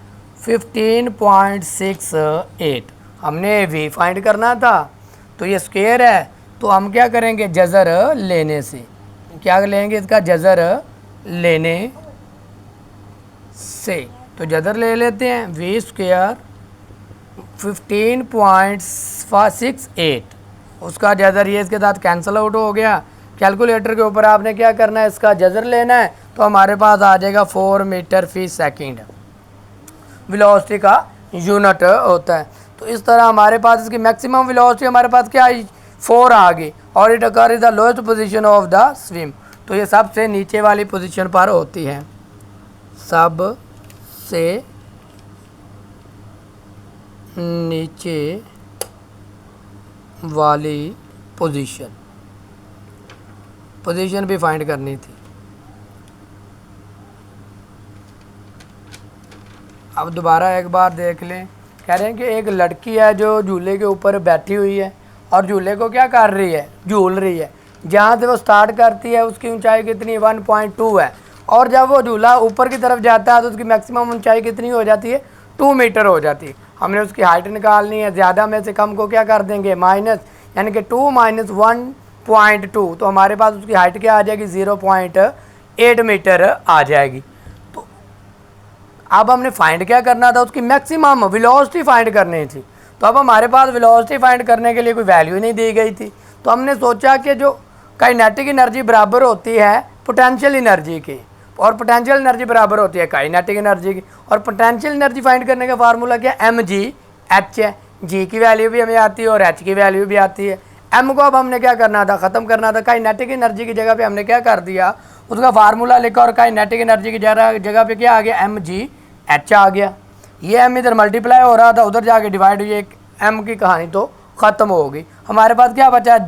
Speaker 1: 15.68। हमने v फाइंड करना था, तो ये स्क्वायर है, तो हम क्या करेंगे, जज़र लेने से क्या लेंगे, इसका जज़र लेने से, तो जज़र ले लेते हैं, वी स्क्वायर 15.68, उसका जज़र ये इसके साथ कैंसिल आउट हो गया। कैलकुलेटर के ऊपर आपने क्या करना है, इसका जज़र लेना है, तो हमारे पास आ जाएगा 4 मीटर फी सेकंड वेलोसिटी का यूनिट होता है। तो इस तरह हमारे पास इसकी मैक्सिमम वेलोसिटी हमारे पास क्या आई, 4 आ गई, और it occur is the lowest position of the swim. तो ये सबसे नीचे वाली पोजीशन पर होती है, सबसे नीचे वाली पोजीशन भी फाइंड करनी थी। अब दोबारा एक बार देख लें। कह रहे हैं कि एक लड़की है जो झूले के ऊपर बैठी हुई है और झूले को क्या कर रही है, झूल रही है। जहाँ से वो स्टार्ट करती है उसकी ऊंचाई कितनी 1.2 है, और जब वो झूला ऊपर की तरफ जाता है तो उसकी मैक्सिमम ऊंचाई कितनी हो जाती है, 2 मीटर हो जाती है। हमने उसकी हाइट निकालनी है, ज़्यादा में से कम को क्या कर देंगे, माइनस, यानी कि 2 - 1.2, तो हमारे पास उसकी हाइट क्या आ जाएगी, 0.8 मीटर आ जाएगी। तो अब हमने फाइंड क्या करना था, उसकी मैक्सिमम वेलोसिटी फाइंड करनी थी। तो अब हमारे पास वेलोसिटी फाइंड करने के लिए कोई वैल्यू नहीं दी गई थी, तो हमने सोचा कि जो काइनेटिक एनर्जी बराबर होती है पोटेंशियल एनर्जी की, और पोटेंशियल एनर्जी बराबर होती है काइनेटिक एनर्जी की, और पोटेंशियल एनर्जी फाइंड करने का फार्मूला क्या है, mgh है। जी की वैल्यू भी हमें आती है और एच की वैल्यू भी आती है। एम को अब हमने क्या करना था, ख़त्म करना था। काइनेटिक एनर्जी की जगह पे हमने क्या कर दिया, उसका फार्मूला लिखा, और काइनेटिक एनर्जी की जगह पे क्या आ गया, mgh आ गया। ये एम इधर मल्टीप्लाई हो रहा था, उधर जाके डिवाइड हुई, एक एम की कहानी तो ख़त्म हो गई। हमारे पास क्या बचा,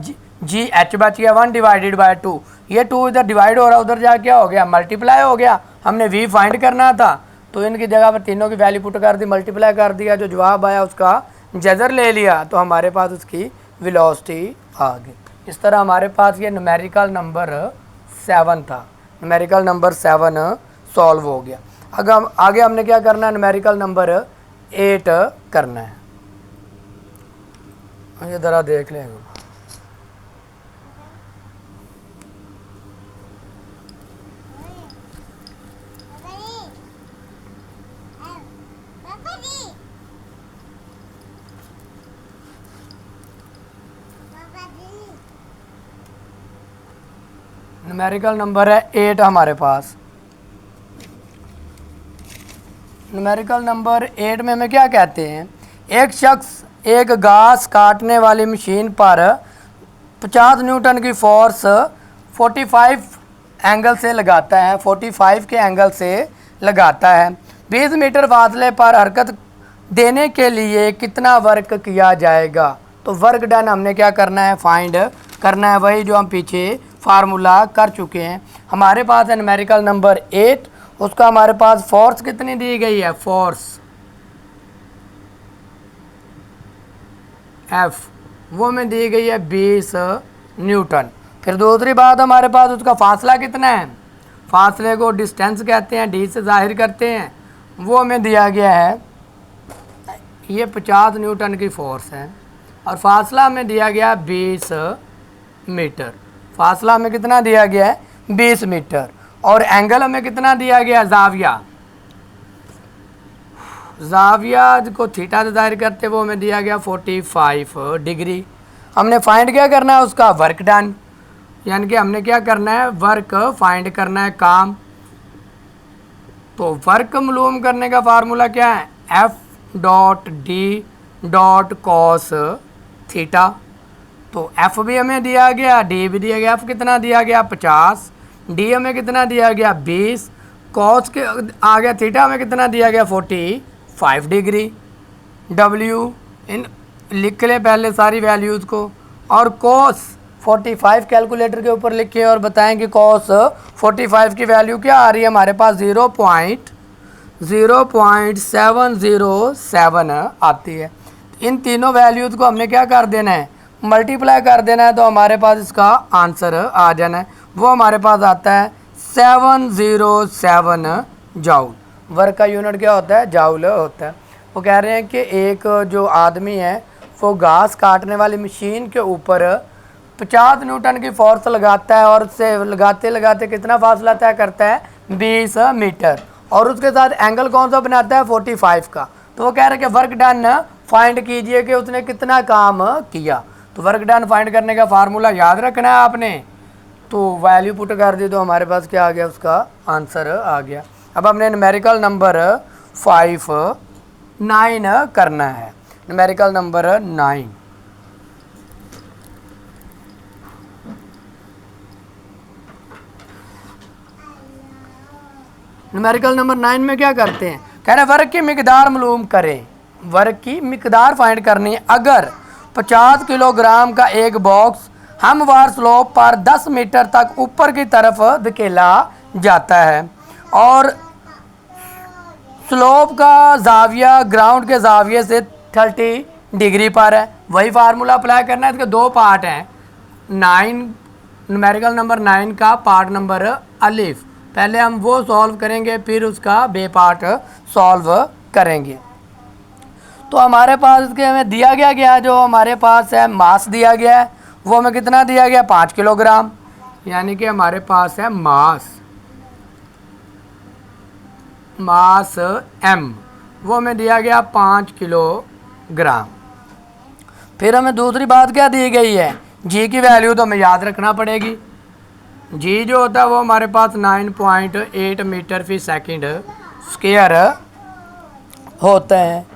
Speaker 1: जी एच बच गया 1/2। ये 2 इधर डिवाइड हो रहा है, उधर जाके क्या हो गया, मल्टीप्लाई हो गया। हमने v फाइंड करना था, तो इनकी जगह पर तीनों की वैल्यू पुट कर दी, मल्टीप्लाई कर दिया, जो जवाब आया उसका जज़र ले लिया, तो हमारे पास उसकी वेलोसिटी आ गई। इस तरह हमारे पास ये न्यूमेरिकल नंबर 7 था, न्यूमेरिकल नंबर 7 सॉल्व हो गया। अगर आगे हमने क्या करना है, न्यूमेरिकल नंबर 8 करना है। ये ज़रा देख लें, न्यूमेरिकल नंबर है 8 हमारे पास। न्यूमेरिकल नंबर 8 में हमें क्या कहते हैं, एक शख्स एक घास काटने वाली मशीन पर 50 न्यूटन की फोर्स 45 एंगल से लगाता है, 45 के एंगल से लगाता है। 20 मीटर फासले पर हरकत देने के लिए कितना वर्क किया जाएगा। तो वर्क डन हमने क्या करना है, फाइंड करना है, वही जो हम पीछे फार्मूला कर चुके हैं। हमारे पास है न्यूमेरिकल नंबर 8, उसका हमारे पास फोर्स कितनी दी गई है, फोर्स F वो में दी गई है 20 न्यूटन। फिर दूसरी बात हमारे पास उसका फासला कितना है, फासले को डिस्टेंस कहते हैं, डी से जाहिर करते हैं, वो हमें दिया गया है, ये 50 न्यूटन की फोर्स है और फासला हमें दिया गया 20 मीटर। फासला हमें कितना दिया गया है, 20 मीटर। और एंगल हमें कितना दिया गया, जाविया, जाविया को थीटा से जाहिर करते वो हमें दिया गया 45 डिग्री। हमने फाइंड क्या करना है, उसका वर्क डन, यानी कि हमने क्या करना है, वर्क फाइंड करना है, काम। तो वर्क मालूम करने का फार्मूला क्या है, F dot D dot cos theta. तो एफ भी हमें दिया गया, डी भी दिया गया। एफ कितना दिया गया 50, डी हमें कितना दिया गया 20, कॉस के आ गया थीटा हमें कितना दिया गया 45 डिग्री। डब्ल्यू इन लिख ले पहले सारी वैल्यूज़ को, और कॉस 45 कैलकुलेटर के ऊपर लिखे और बताएं कि कॉस 45 की वैल्यू क्या आ रही है हमारे पास, 0.0707 आती है। इन तीनों वैल्यूज़ को हमने क्या कर देना है, मल्टीप्लाई कर देना है, तो हमारे पास इसका आंसर आ जाना है। वो हमारे पास आता है 707 जाउल। वर्क का यूनिट क्या होता है, जाउल होता है। वो कह रहे हैं कि एक जो आदमी है वो घास काटने वाली मशीन के ऊपर 50 न्यूटन की फोर्स लगाता है और उससे लगाते लगाते कितना फासला तय करता है, 20 मीटर, और उसके साथ एंगल कौन सा बनाता है, 45 का। तो वो कह रहे हैं कि वर्क डन फाइंड कीजिए कि उसने कितना काम किया। तो वर्क डन फाइंड करने का फार्मूला याद रखना है आपने। तो वैल्यू पुट कर दी तो हमारे पास क्या आ गया, उसका आंसर आ गया। अब हमने न्यूमेरिकल नंबर 9 करना है। न्यूमेरिकल नंबर 9, न्यूमेरिकल नंबर 9 में क्या करते हैं, कह रहे हैं वर्क की मिकदार मालूम करें। वर्क की मिकदार फाइंड करनी है। अगर 50 किलोग्राम का एक बॉक्स हमवार स्लोप पर 10 मीटर तक ऊपर की तरफ धकेला जाता है और स्लोप का जाविया ग्राउंड के जाविये से 30 डिग्री पर है, वही फार्मूला अप्लाई करना है। इसके दो पार्ट हैं, 9 न्यूमेरिकल नंबर 9 का पार्ट नंबर अलिफ, पहले हम वो सॉल्व करेंगे फिर उसका बे पार्ट सॉल्व करेंगे। तो हमारे पास इसके हमें दिया गया जो हमारे पास है मास दिया गया है, वो हमें कितना दिया गया 5 किलोग्राम, यानी कि हमारे पास है मास एम, वो हमें दिया गया 5 किलोग्राम। फिर हमें दूसरी बात क्या दी गई है, जी की वैल्यू तो हमें याद रखना पड़ेगी। जी जो होता है वो हमारे पास 9.8 मीटर फी सेकंड स्क्वायर होता है।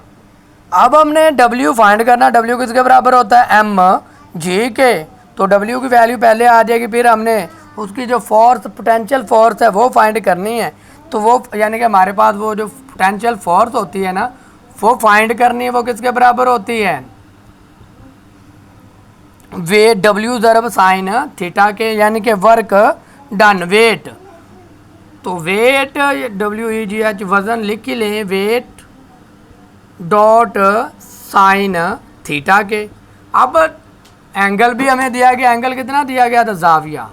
Speaker 1: अब हमने W फाइंड करना, W किसके बराबर होता है, एम जी के। तो W की वैल्यू पहले आ जाएगी, फिर हमने उसकी जो फोर्स पोटेंशियल फोर्स है वो फाइंड करनी है। तो वो यानी कि हमारे पास वो जो पोटेंशियल फोर्स होती है ना वो फाइंड करनी है, वो किसके बराबर होती है, वेट W ज़रब साइन थीटा के, यानी कि वर्क डन वेट। तो वेट WEGH वज़न लिख ही लें, वेट डॉट साइन थीटा के। अब एंगल भी हमें दिया गया, एंगल कितना दिया गया था, जाविया,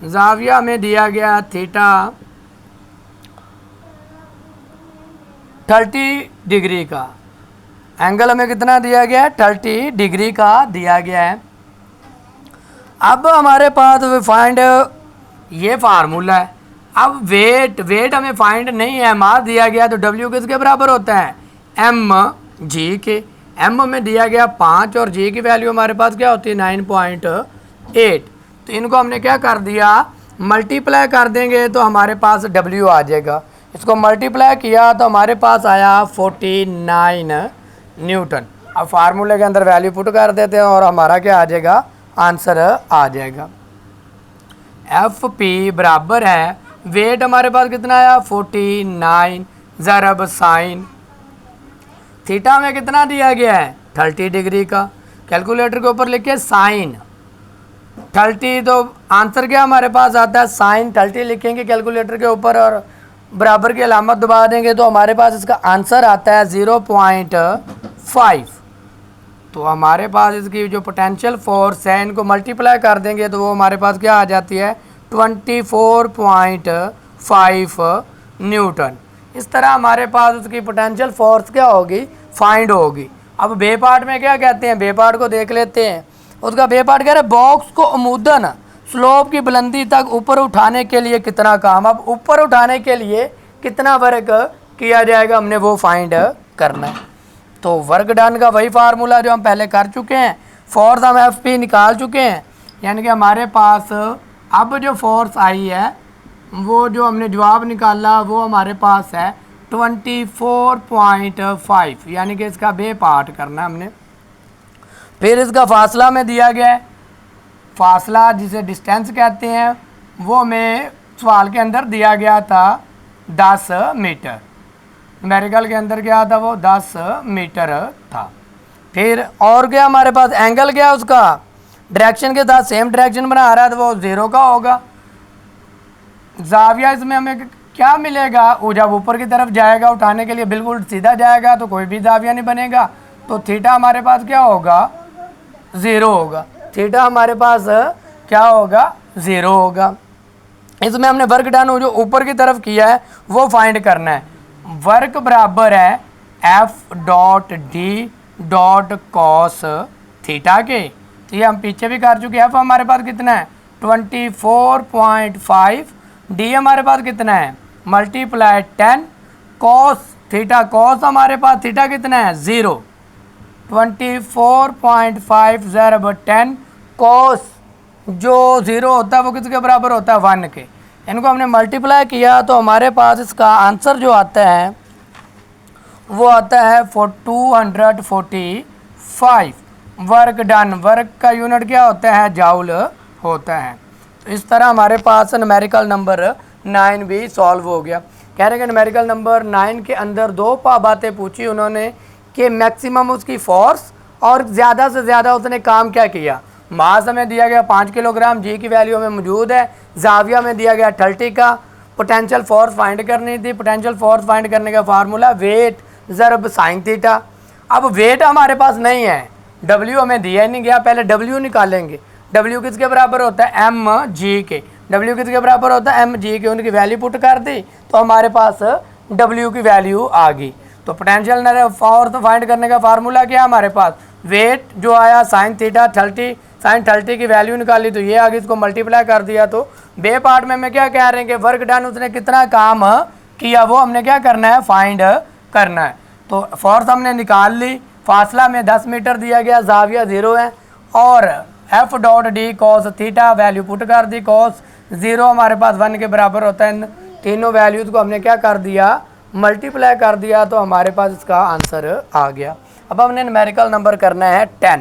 Speaker 1: जाविया हमें दिया गया थीटा 30 डिग्री का, एंगल हमें कितना दिया गया है, 30 डिग्री का दिया गया है। अब हमारे पास फाइंड ये फार्मूला है। अब वेट हमें फाइंड नहीं है, मास दिया गया, तो W किसके बराबर होता है, एम जी के। एम हमें दिया गया 5 और जी की वैल्यू हमारे पास क्या होती है 9.8। तो इनको हमने क्या कर दिया, मल्टीप्लाई कर देंगे तो हमारे पास W आ जाएगा। इसको मल्टीप्लाई किया तो हमारे पास आया 49 न्यूटन। अब फार्मूले के अंदर वैल्यू पुट कर देते हैं और हमारा क्या आ जाएगा, आंसर आ जाएगा। एफ पी बराबर है, वेट हमारे पास कितना आया 49 ज़रब साइन थीटा में कितना दिया गया है 30 डिग्री का। कैलकुलेटर के ऊपर लिखिए साइन 30, तो आंसर क्या हमारे पास आता है साइन 30 लिखेंगे कैलकुलेटर के ऊपर और बराबर की अलामत दबा देंगे तो हमारे पास इसका आंसर आता है 0.5। तो हमारे पास इसकी जो पोटेंशियल फोर्स है इनको मल्टीप्लाई कर देंगे तो वो हमारे पास क्या आ जाती है 24.5 न्यूटन। इस तरह हमारे पास उसकी पोटेंशियल फोर्स क्या होगी, फाइंड होगी। अब बे पार्ट में क्या कहते हैं, बे पार्ट को देख लेते हैं। उसका बे पार्ट कह रहे हैं बॉक्स को अमूदन स्लोप की बुलंदी तक ऊपर उठाने के लिए कितना काम, अब ऊपर उठाने के लिए कितना वर्क किया जाएगा हमने वो फाइंड करना है। तो वर्क डन का वही फार्मूला जो हम पहले कर चुके हैं, फोर्स हम एफ पी निकाल चुके हैं, यानी कि हमारे पास अब जो फोर्स आई है वो जो हमने जवाब निकाला वो हमारे पास है 24.5, यानी कि इसका बे पार्ट करना है हमने। फिर इसका फासला में दिया गया है, फासला जिसे डिस्टेंस कहते हैं वो हमें सवाल के अंदर दिया गया था 10 मीटर, न्यूमेरिकल के अंदर क्या था वो 10 मीटर था। फिर और क्या हमारे पास एंगल क्या उसका डायरेक्शन के साथ सेम डायरेक्शन बना रहा है तो वो 0 का होगा। जाविया इसमें हमें क्या मिलेगा, वो जब ऊपर की तरफ जाएगा उठाने के लिए बिल्कुल सीधा जाएगा तो कोई भी जाविया नहीं बनेगा, तो थीटा हमारे पास क्या होगा 0 होगा, थीटा हमारे पास क्या होगा 0 होगा। इसमें हमने वर्क डन जो ऊपर की तरफ किया है वो फाइंड करना है। वर्क बराबर है F dot D dot cos theta के, तो ये हम पीछे भी कर चुके हैं। एफ हमारे पास कितना है 24.5, डी हमारे पास कितना है मल्टीप्लाई 10 कॉस थीटा, कॉस हमारे पास थीटा कितना है 0, 24.5 ज़रब 10 कॉस जो 0 होता है वो किसके बराबर होता है 1 के। इनको हमने मल्टीप्लाई किया तो हमारे पास इसका आंसर जो आता है वो आता है 245 वर्क डन। वर्क का यूनिट क्या होता है जाउल होता है। तो इस तरह हमारे पास न्यूमेरिकल नंबर 9 भी सॉल्व हो गया। कह रहे हैं कि न्यूमेरिकल नंबर 9 के अंदर दो बातें पूछी उन्होंने कि मैक्सिमम उसकी फोर्स और ज़्यादा से ज़्यादा उसने काम क्या किया। मास हमें दिया गया 5 किलोग्राम, जी की वैल्यू हमें मौजूद है, जाविया में दिया गया 30 का। पोटेंशियल फोर्स फाइंड करनी थी, पोटेंशियल फोर्स फाइंड करने का फार्मूला वेट ज़रब साइन थीटा। अब वेट हमारे पास नहीं है, डब्ल्यू हमें दिया ही नहीं गया, पहले डब्ल्यू निकालेंगे। डब्ल्यू किसके बराबर होता है एम जी के, डब्ल्यू किसके बराबर होता है एम जी के, उनकी वैल्यू पुट कर दी तो हमारे पास डब्ल्यू की वैल्यू आ गई। तो पोटेंशियल फोर्स फाइंड करने का फार्मूला क्या है हमारे पास, वेट जो आया साइन थीटा 30, साइन 30 की वैल्यू निकाली तो ये आगे इसको मल्टीप्लाई कर दिया। तो बे पार्ट में हमें क्या कह रहे हैं कि वर्क डन उसने कितना काम किया वो हमने क्या करना है फाइंड करना है। तो फोर्स हमने निकाल ली, फासला में 10 मीटर दिया गया, जाविया 0 है, और F dot D cos theta value put कर दी, कॉस 0 हमारे पास 1 के बराबर होता है। इन तीनों वैल्यूज़ को हमने क्या कर दिया मल्टीप्लाई कर दिया तो हमारे पास इसका आंसर आ गया। अब हमने न्यूमेरिकल नंबर करना है 10।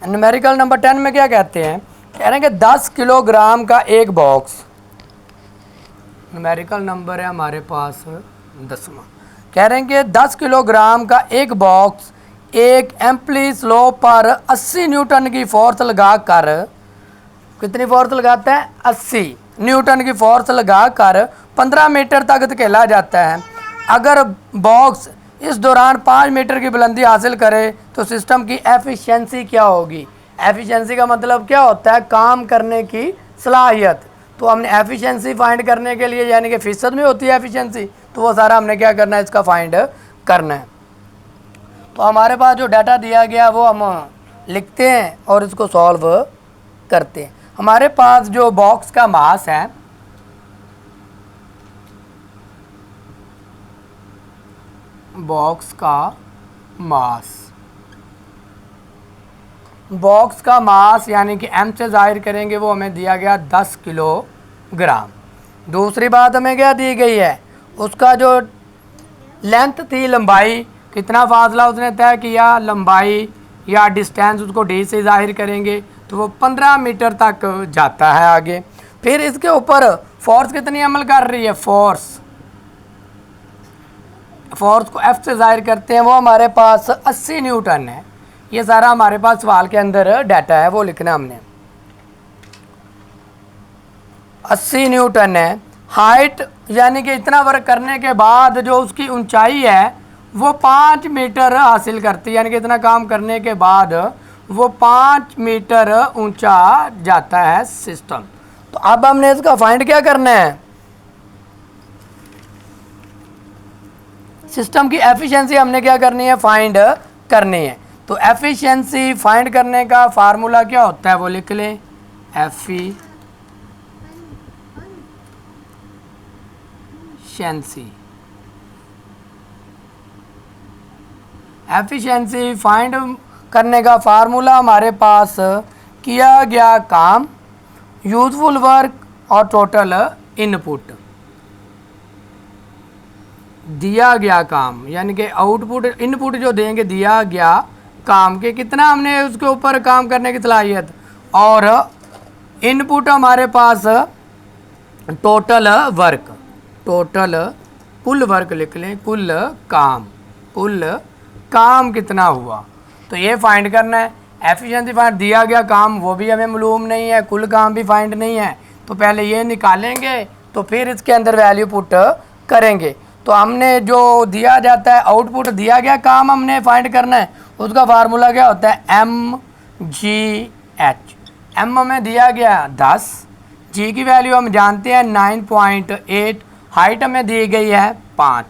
Speaker 1: न्यूमेरिकल नंबर 10 में क्या कहते हैं, कह रहे हैं कि 10 किलोग्राम का एक बॉक्स, न्यूमेरिकल नंबर है हमारे पास 10वां, कह रहे हैं कि 10 किलोग्राम का एक बॉक्स एक एम्पली स्लोप पर 80 न्यूटन की फोर्स लगा कर, कितनी फोर्स लगाता है 80 न्यूटन की फोर्स लगा कर 15 मीटर तक धकेला जाता है। अगर बॉक्स इस दौरान 5 मीटर की बुलंदी हासिल करे तो सिस्टम की एफिशिएंसी क्या होगी। एफिशिएंसी का मतलब क्या होता है काम करने की सलाहियत। तो हमने एफिशिएंसी फाइंड करने के लिए यानी कि फीसद में होती है एफिशिएंसी, तो वो सारा हमने क्या करना है इसका फाइंड करना है। तो हमारे पास जो डाटा दिया गया वो हम लिखते हैं और इसको सॉल्व करते हैं। हमारे पास जो बॉक्स का मास है बॉक्स का मास यानी कि एम से जाहिर करेंगे वो हमें दिया गया 10 किलोग्राम। दूसरी बात हमें क्या दी गई है उसका जो लेंथ थी लंबाई, कितना फासला उसने तय किया, लंबाई या डिस्टेंस उसको डी से जाहिर करेंगे तो वो 15 मीटर तक जाता है आगे। फिर इसके ऊपर फोर्स कितनी अमल कर रही है, फोर्स फोर्स को एफ से ज़ाहिर करते हैं वो हमारे पास 80 न्यूटन है। ये सारा हमारे पास सवाल के अंदर डाटा है वो लिखना हमने। 80 न्यूटन है। हाइट यानी कि इतना वर्क करने के बाद जो उसकी ऊंचाई है वो 5 मीटर हासिल करती है, यानी कि इतना काम करने के बाद वो 5 मीटर ऊंचा जाता है सिस्टम। तो अब हमने इसका फाइंड क्या करना है, सिस्टम की एफिशिएंसी हमने क्या करनी है, फाइंड करनी है। तो एफिशिएंसी फाइंड करने का फार्मूला क्या होता है वो लिख लें, एफिशिएंसी फाइंड करने का फार्मूला हमारे पास किया गया काम, यूजफुल वर्क और टोटल इनपुट। दिया गया काम यानी कि आउटपुट इनपुट जो देंगे दिया गया काम के कितना हमने उसके ऊपर काम करने की सलाहियत, और इनपुट हमारे पास टोटल वर्क, टोटल कुल वर्क लिख लें, कुल काम कितना हुआ। तो ये फाइंड करना है। एफिशिएंसी फाइंड, दिया गया काम वो भी हमें मालूम नहीं है, कुल काम भी फाइंड नहीं है, तो पहले ये निकालेंगे तो फिर इसके अंदर वैल्यू पुट करेंगे। तो हमने जो दिया जाता है आउटपुट, दिया गया काम हमने फाइंड करना है, उसका फार्मूला क्या होता है, MGH। एम हमें दिया गया 10, जी की वैल्यू हम जानते हैं 9.8, हाइट हमें दी गई है 5।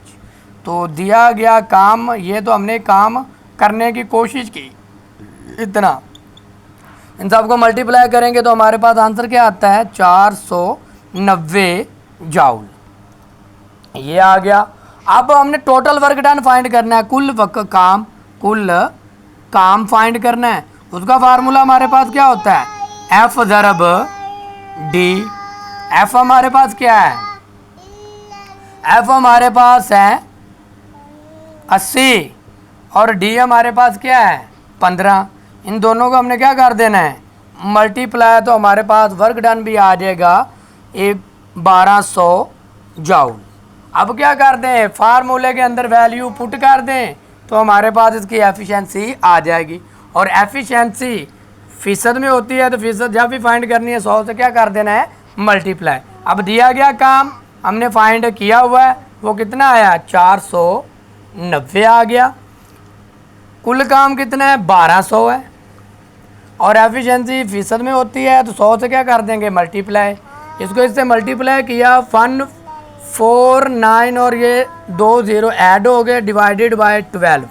Speaker 1: तो दिया गया काम, ये तो हमने काम करने की कोशिश की इतना, इन सबको मल्टीप्लाई करेंगे तो हमारे पास आंसर क्या आता है, 490 जाउल। ये आ गया। अब हमने टोटल वर्क डन फाइंड करना है, कुल काम फाइंड करना है। उसका फार्मूला हमारे पास क्या होता है, F ज़रब डी। F हमारे पास क्या है, F हमारे पास है 80 और D हमारे पास क्या है 15। इन दोनों को हमने क्या कर देना है, मल्टीप्लाई, तो हमारे पास वर्क डन भी आ जाएगा 1200 जाउल। अब क्या कर दें, फार्मूले के अंदर वैल्यू पुट कर दें तो हमारे पास इसकी एफिशिएंसी आ जाएगी। और एफिशिएंसी फीसद में होती है, तो फीसद जब भी फाइंड करनी है 100 से क्या कर देना है, मल्टीप्लाई। अब दिया गया काम हमने फाइंड किया हुआ है, वो कितना आया 490 आ गया। कुल काम कितना है 1200 है, और एफिशिएंसी फीसद में होती है तो 100 से क्या कर देंगे, मल्टीप्लाई। इसको इससे मल्टीप्लाई किया 149 और ये 2 0 ऐड हो गए, डिवाइडेड बाय 12।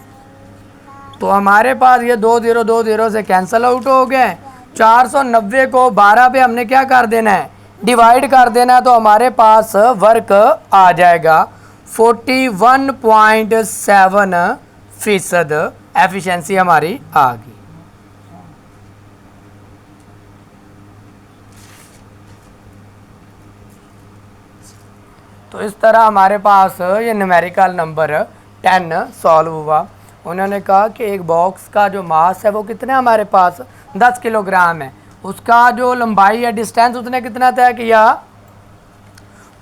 Speaker 1: तो हमारे पास ये 2 0 से कैंसिल आउट हो गए। 490 को 12 पे हमने क्या कर देना है, डिवाइड कर देना है, तो हमारे पास वर्क आ जाएगा 41.7% एफिशिएंसी हमारी आ गई। तो इस तरह हमारे पास ये न्यूमेरिकल नंबर 10 सॉल्व हुआ। उन्होंने कहा कि एक बॉक्स का जो मास है वो कितना हमारे पास 10 किलोग्राम है, उसका जो लंबाई है डिस्टेंस उसने कितना तय किया,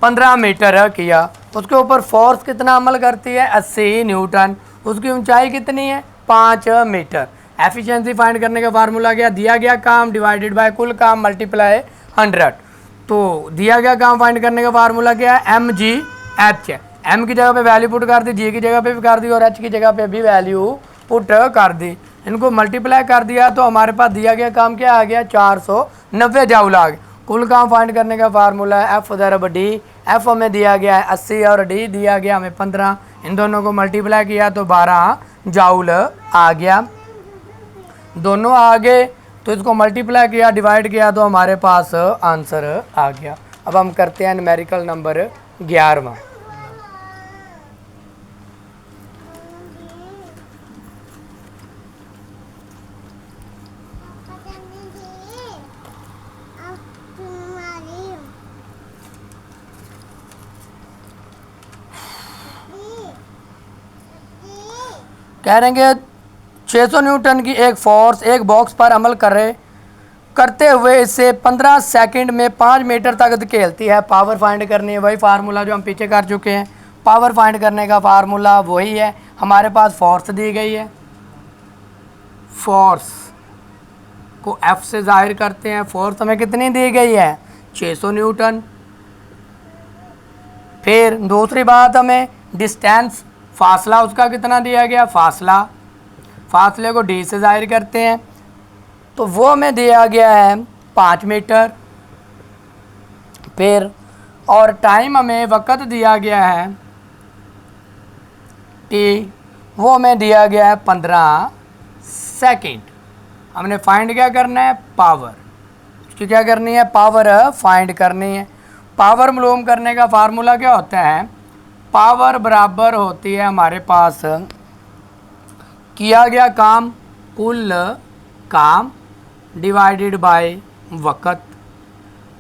Speaker 1: 15 मीटर किया। उसके ऊपर फोर्स कितना अमल करती है, 80 न्यूटन। उसकी ऊंचाई कितनी है, 5 मीटर। एफिशिएंसी फाइंड करने का फार्मूला क्या, दिया गया काम डिवाइडेड बाय कुल काम मल्टीप्लाई 100। तो दिया गया काम फाइंड करने का फार्मूला क्या है, MGH है। M की जगह पे वैल्यू पुट कर दी, G की जगह पे भी कर दी, और H की जगह पे भी वैल्यू पुट कर दी। इनको मल्टीप्लाई कर दिया तो हमारे पास दिया गया काम क्या आ गया, 490 जाउल आ गया। कुल काम फाइंड करने का फार्मूला है F ज़रब D। F हमें दिया गया है 80 और D दिया गया हमें 15। इन दोनों को मल्टीप्लाई किया तो 12 जाउल आ गया। दोनों आ गए तो इसको मल्टीप्लाई किया, डिवाइड किया तो हमारे पास आंसर आ गया। अब हम करते हैं न्यूमेरिकल नंबर 11वां। कह रहेंगे 600 न्यूटन की एक फोर्स एक बॉक्स पर अमल करते हुए इसे 15 सेकंड में 5 मीटर तक धकेलती है। पावर फाइंड करनी है, वही फार्मूला जो हम पीछे कर चुके हैं। पावर फाइंड करने का फार्मूला वही है, हमारे पास फोर्स दी गई है, फोर्स को F से जाहिर करते हैं। फोर्स हमें कितनी दी गई है, 600 न्यूटन। फिर दूसरी बात, हमें डिस्टेंस, फासला उसका कितना दिया गया, फासले को D से जाहिर करते हैं, तो वो हमें दिया गया है 5 मीटर। फिर और टाइम हमें वक़्त दिया गया है T, वो हमें दिया गया है 15 सेकंड। हमने फाइंड क्या करना है, पावर, उसकी क्या करनी है, पावर फाइंड करनी है। पावर मालूम करने का फार्मूला क्या होता है, पावर बराबर होती है हमारे पास किया गया काम, कुल काम डिवाइडेड बाय वक़्त।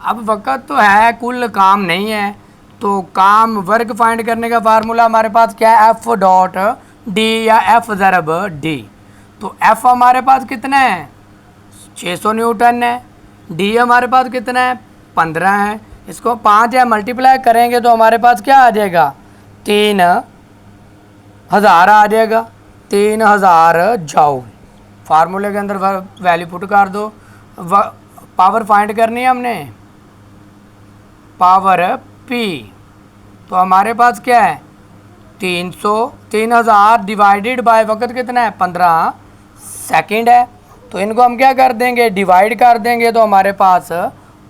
Speaker 1: अब वक़्त तो है, कुल काम नहीं है, तो काम वर्क फाइंड करने का फार्मूला हमारे पास क्या है, F डॉट डी या F ज़रब D। तो F हमारे पास कितना है, 600 न्यूटन है, D हमारे पास कितना है, 15 है। इसको 5 या मल्टीप्लाई करेंगे तो हमारे पास क्या आ जाएगा, 3000 आ जाएगा, 3000 जूल। फार्मूले के अंदर वैल्यू पुट कर दो। पावर फाइंड करनी है हमने, पावर P, तो हमारे पास क्या है, 3000 डिवाइडेड बाय वक़्त कितना है, 15 सेकंड है। तो इनको हम क्या कर देंगे, डिवाइड कर देंगे, तो हमारे पास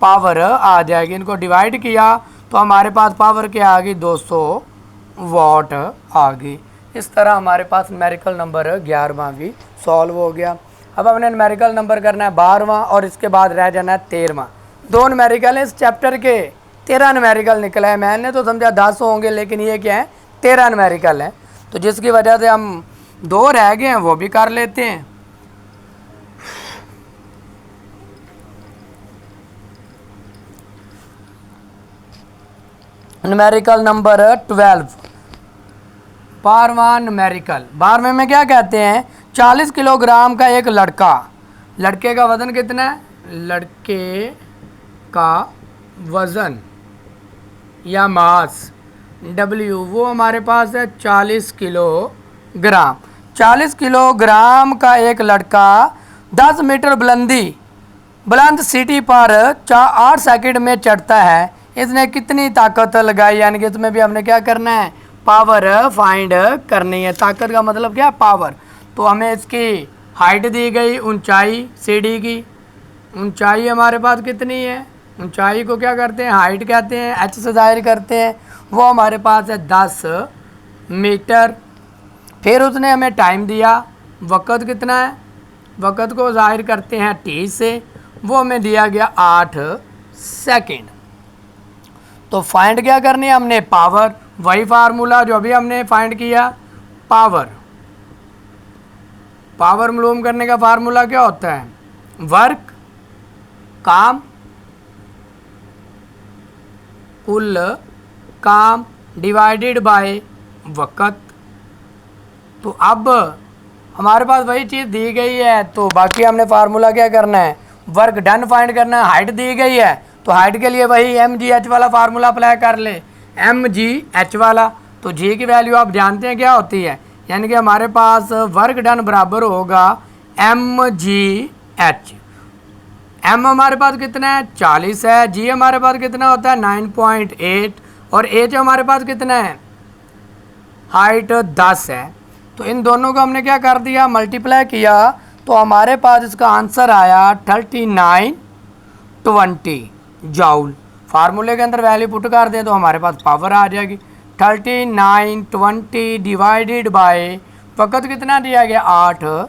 Speaker 1: पावर आ जाएगी। इनको डिवाइड किया तो हमारे पास पावर क्या आ गई, 200 वाट आ गई। इस तरह हमारे पास न्यूमेरिकल नंबर 11वां भी सॉल्व हो गया। अब हमने न्यूमेरिकल नंबर करना है 12वां और इसके बाद रह जाना है 13वां। 2 न्यूमेरिकल है इस चैप्टर के, 13 न्यूमेरिकल निकला है। मैंने तो समझा 10 होंगे, लेकिन ये क्या है, 13 न्यूमेरिकल है, तो जिसकी वजह से हम 2 रह गए हैं वो भी कर लेते हैं। न्यूमेरिकल नंबर 12, 12वां न्यूमेरिकल। 12वें में क्या कहते हैं, 40 किलोग्राम का एक लड़का, लड़के का वज़न कितना है, लड़के का वज़न या मास W, वो हमारे पास है 40 किलोग्राम। 40 किलोग्राम का एक लड़का 10 मीटर बुलंद सीढ़ी पर 8 सेकंड में चढ़ता है, इसने कितनी ताकत लगाई, यानी कि इसमें भी हमने क्या करना है, पावर फाइंड करनी है। ताकत का मतलब क्या है, पावर। तो हमें इसकी हाइट दी गई, ऊंचाई सीढ़ी की, ऊंचाई हमारे पास कितनी है, ऊंचाई को क्या करते हैं, हाइट कहते हैं, H से जाहिर करते हैं, वो हमारे पास है 10 मीटर। फिर उसने हमें टाइम दिया, वक़्त कितना है, वक़्त को जाहिर करते हैं T से, वो हमें दिया गया 8 सेकंड। तो फाइंड क्या करनी है हमने, पावर, वही फार्मूला जो अभी हमने फाइंड किया, पावर मालूम करने का फार्मूला क्या होता है, वर्क, काम, कुल काम डिवाइडेड बाय वक़्त। तो अब हमारे पास वही चीज़ दी गई है, तो बाकी हमने फार्मूला क्या करना है, वर्क डन फाइंड करना है। हाइट दी गई है तो हाइट के लिए वही mgh वाला फार्मूला अप्लाई कर ले, mgh वाला। तो g की वैल्यू आप जानते हैं क्या होती है, यानी कि हमारे पास वर्क डन बराबर होगा mgh। m हमारे पास कितना है, 40 है, g हमारे पास कितना होता है, 9.8, और h हमारे पास कितना है, हाइट 10 है। तो इन दोनों को हमने क्या कर दिया, मल्टीप्लाई किया, तो हमारे पास इसका आंसर आया 3920 जूल। फार्मूले के अंदर वैल्यू पुट कर दें तो हमारे पास पावर आ जाएगी 3920 डिवाइडेड बाय वक़्त कितना दिया गया, 8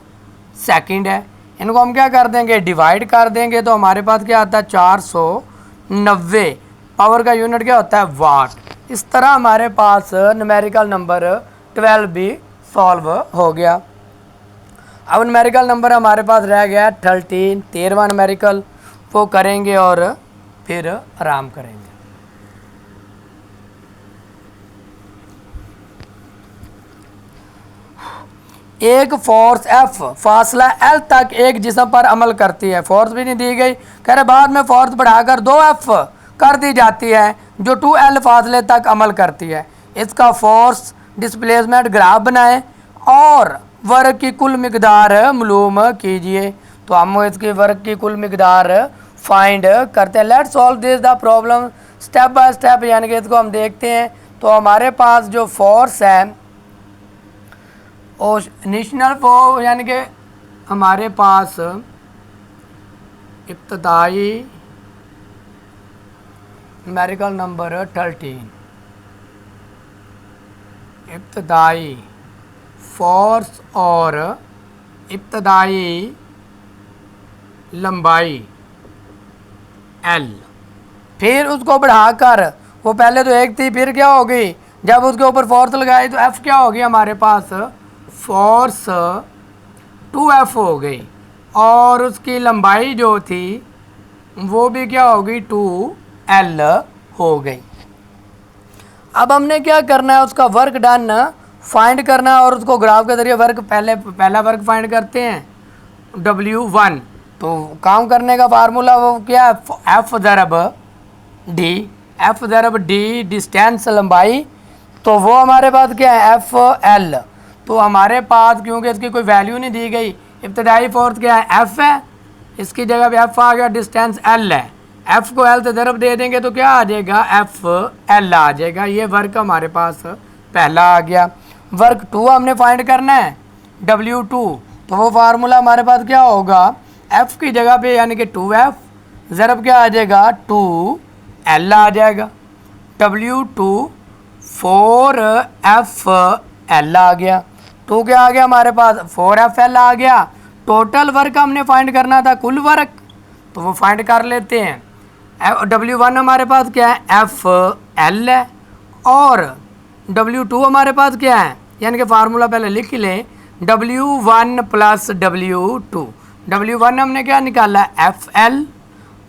Speaker 1: सेकंड है। इनको हम क्या कर देंगे, डिवाइड कर देंगे, तो हमारे पास क्या आता है, 490। पावर का यूनिट क्या होता है, वाट। इस तरह हमारे पास न्यूमेरिकल नंबर 12 भी सॉल्व हो गया। अब न्यूमेरिकल नंबर हमारे पास रह गया 13वां न्यूमेरिकल, वो करेंगे और फिर आराम करेंगे। एक फोर्स F फासला L तक एक जिस्म पर अमल करती है। फोर्स भी नहीं दी गई, कह रहे बाद में फोर्स बढ़ाकर 2F कर दी जाती है जो 2L फासले तक अमल करती है। इसका फोर्स डिस्प्लेसमेंट ग्राफ बनाएं और वर्क की कुल मिकदार मालूम कीजिए। तो हम इसकी वर्क की कुल मिकदार फाइंड करते हैं। Let's solve this the problem step by step, यानी कि इसको हम देखते हैं। तो हमारे पास जो फोर्स है वो इनिशियल फोर्स, यानी कि हमारे पास इब्तदाई न्यूमेरिकल नंबर 13, इब्तदाई फोर्स और इब्तदाई लंबाई L, फिर उसको बढ़ाकर वो पहले तो एक थी, फिर क्या हो गई, जब उसके ऊपर फोर्स लगाई तो F क्या हो गई हमारे पास, फोर्स 2F हो गई, और उसकी लंबाई जो थी वो भी क्या हो गई 2L हो गई। अब हमने क्या करना है, उसका वर्क डन फाइंड करना है और उसको ग्राफ के जरिए वर्क पहला वर्क फाइंड करते हैं W1। तो काम करने का फार्मूला वो क्या है, F ज़रब D, F ज़रब D distance लंबाई, तो वो हमारे पास क्या है FL। तो हमारे पास क्योंकि इसकी कोई वैल्यू नहीं दी गई, इब्तदाई फोर्स क्या है F है, इसकी जगह पे F आ गया, डिस्टेंस L है, F को L से ज़रब दे देंगे तो क्या आ जाएगा FL आ जाएगा। ये वर्क हमारे पास पहला आ गया। वर्क 2 हमने फाइंड करना है W2, तो वो फार्मूला हमारे पास क्या होगा, F की जगह पे यानी कि 2F ज़रब क्या आ जाएगा 2L आ जाएगा। W2 4FL आ गया, 2 क्या आ गया हमारे पास 4FL आ गया। टोटल वर्क हमने फाइंड करना था, कुल वर्क, तो वो फाइंड कर लेते हैं। W1 हमारे पास क्या है FL है, और W2 हमारे पास क्या है, यानी कि फार्मूला पहले लिख लें W1 प्लस W2। W1 हमने क्या निकाला FL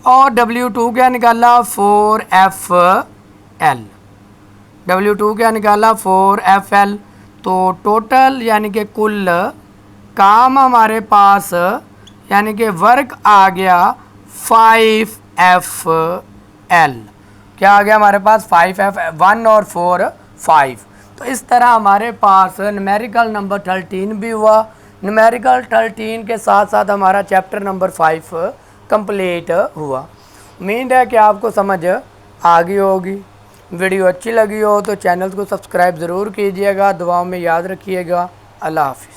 Speaker 1: और W2 क्या निकाला 4FL, W2 क्या निकाला 4FL। तो टोटल यानी कि कुल काम हमारे पास यानी कि वर्क आ गया 5FL। क्या आ गया हमारे पास 5F, 1 और 4 5। तो इस तरह हमारे पास न्यूमेरिकल नंबर 13 भी हुआ। न्यूमेरिकल 13 के साथ साथ हमारा चैप्टर नंबर 5 कंप्लीट हुआ। उम्मीद है कि आपको समझ आ गई होगी। वीडियो अच्छी लगी हो तो चैनल को सब्सक्राइब ज़रूर कीजिएगा। दुआओं में याद रखिएगा। अल्लाह हाफ़िज़।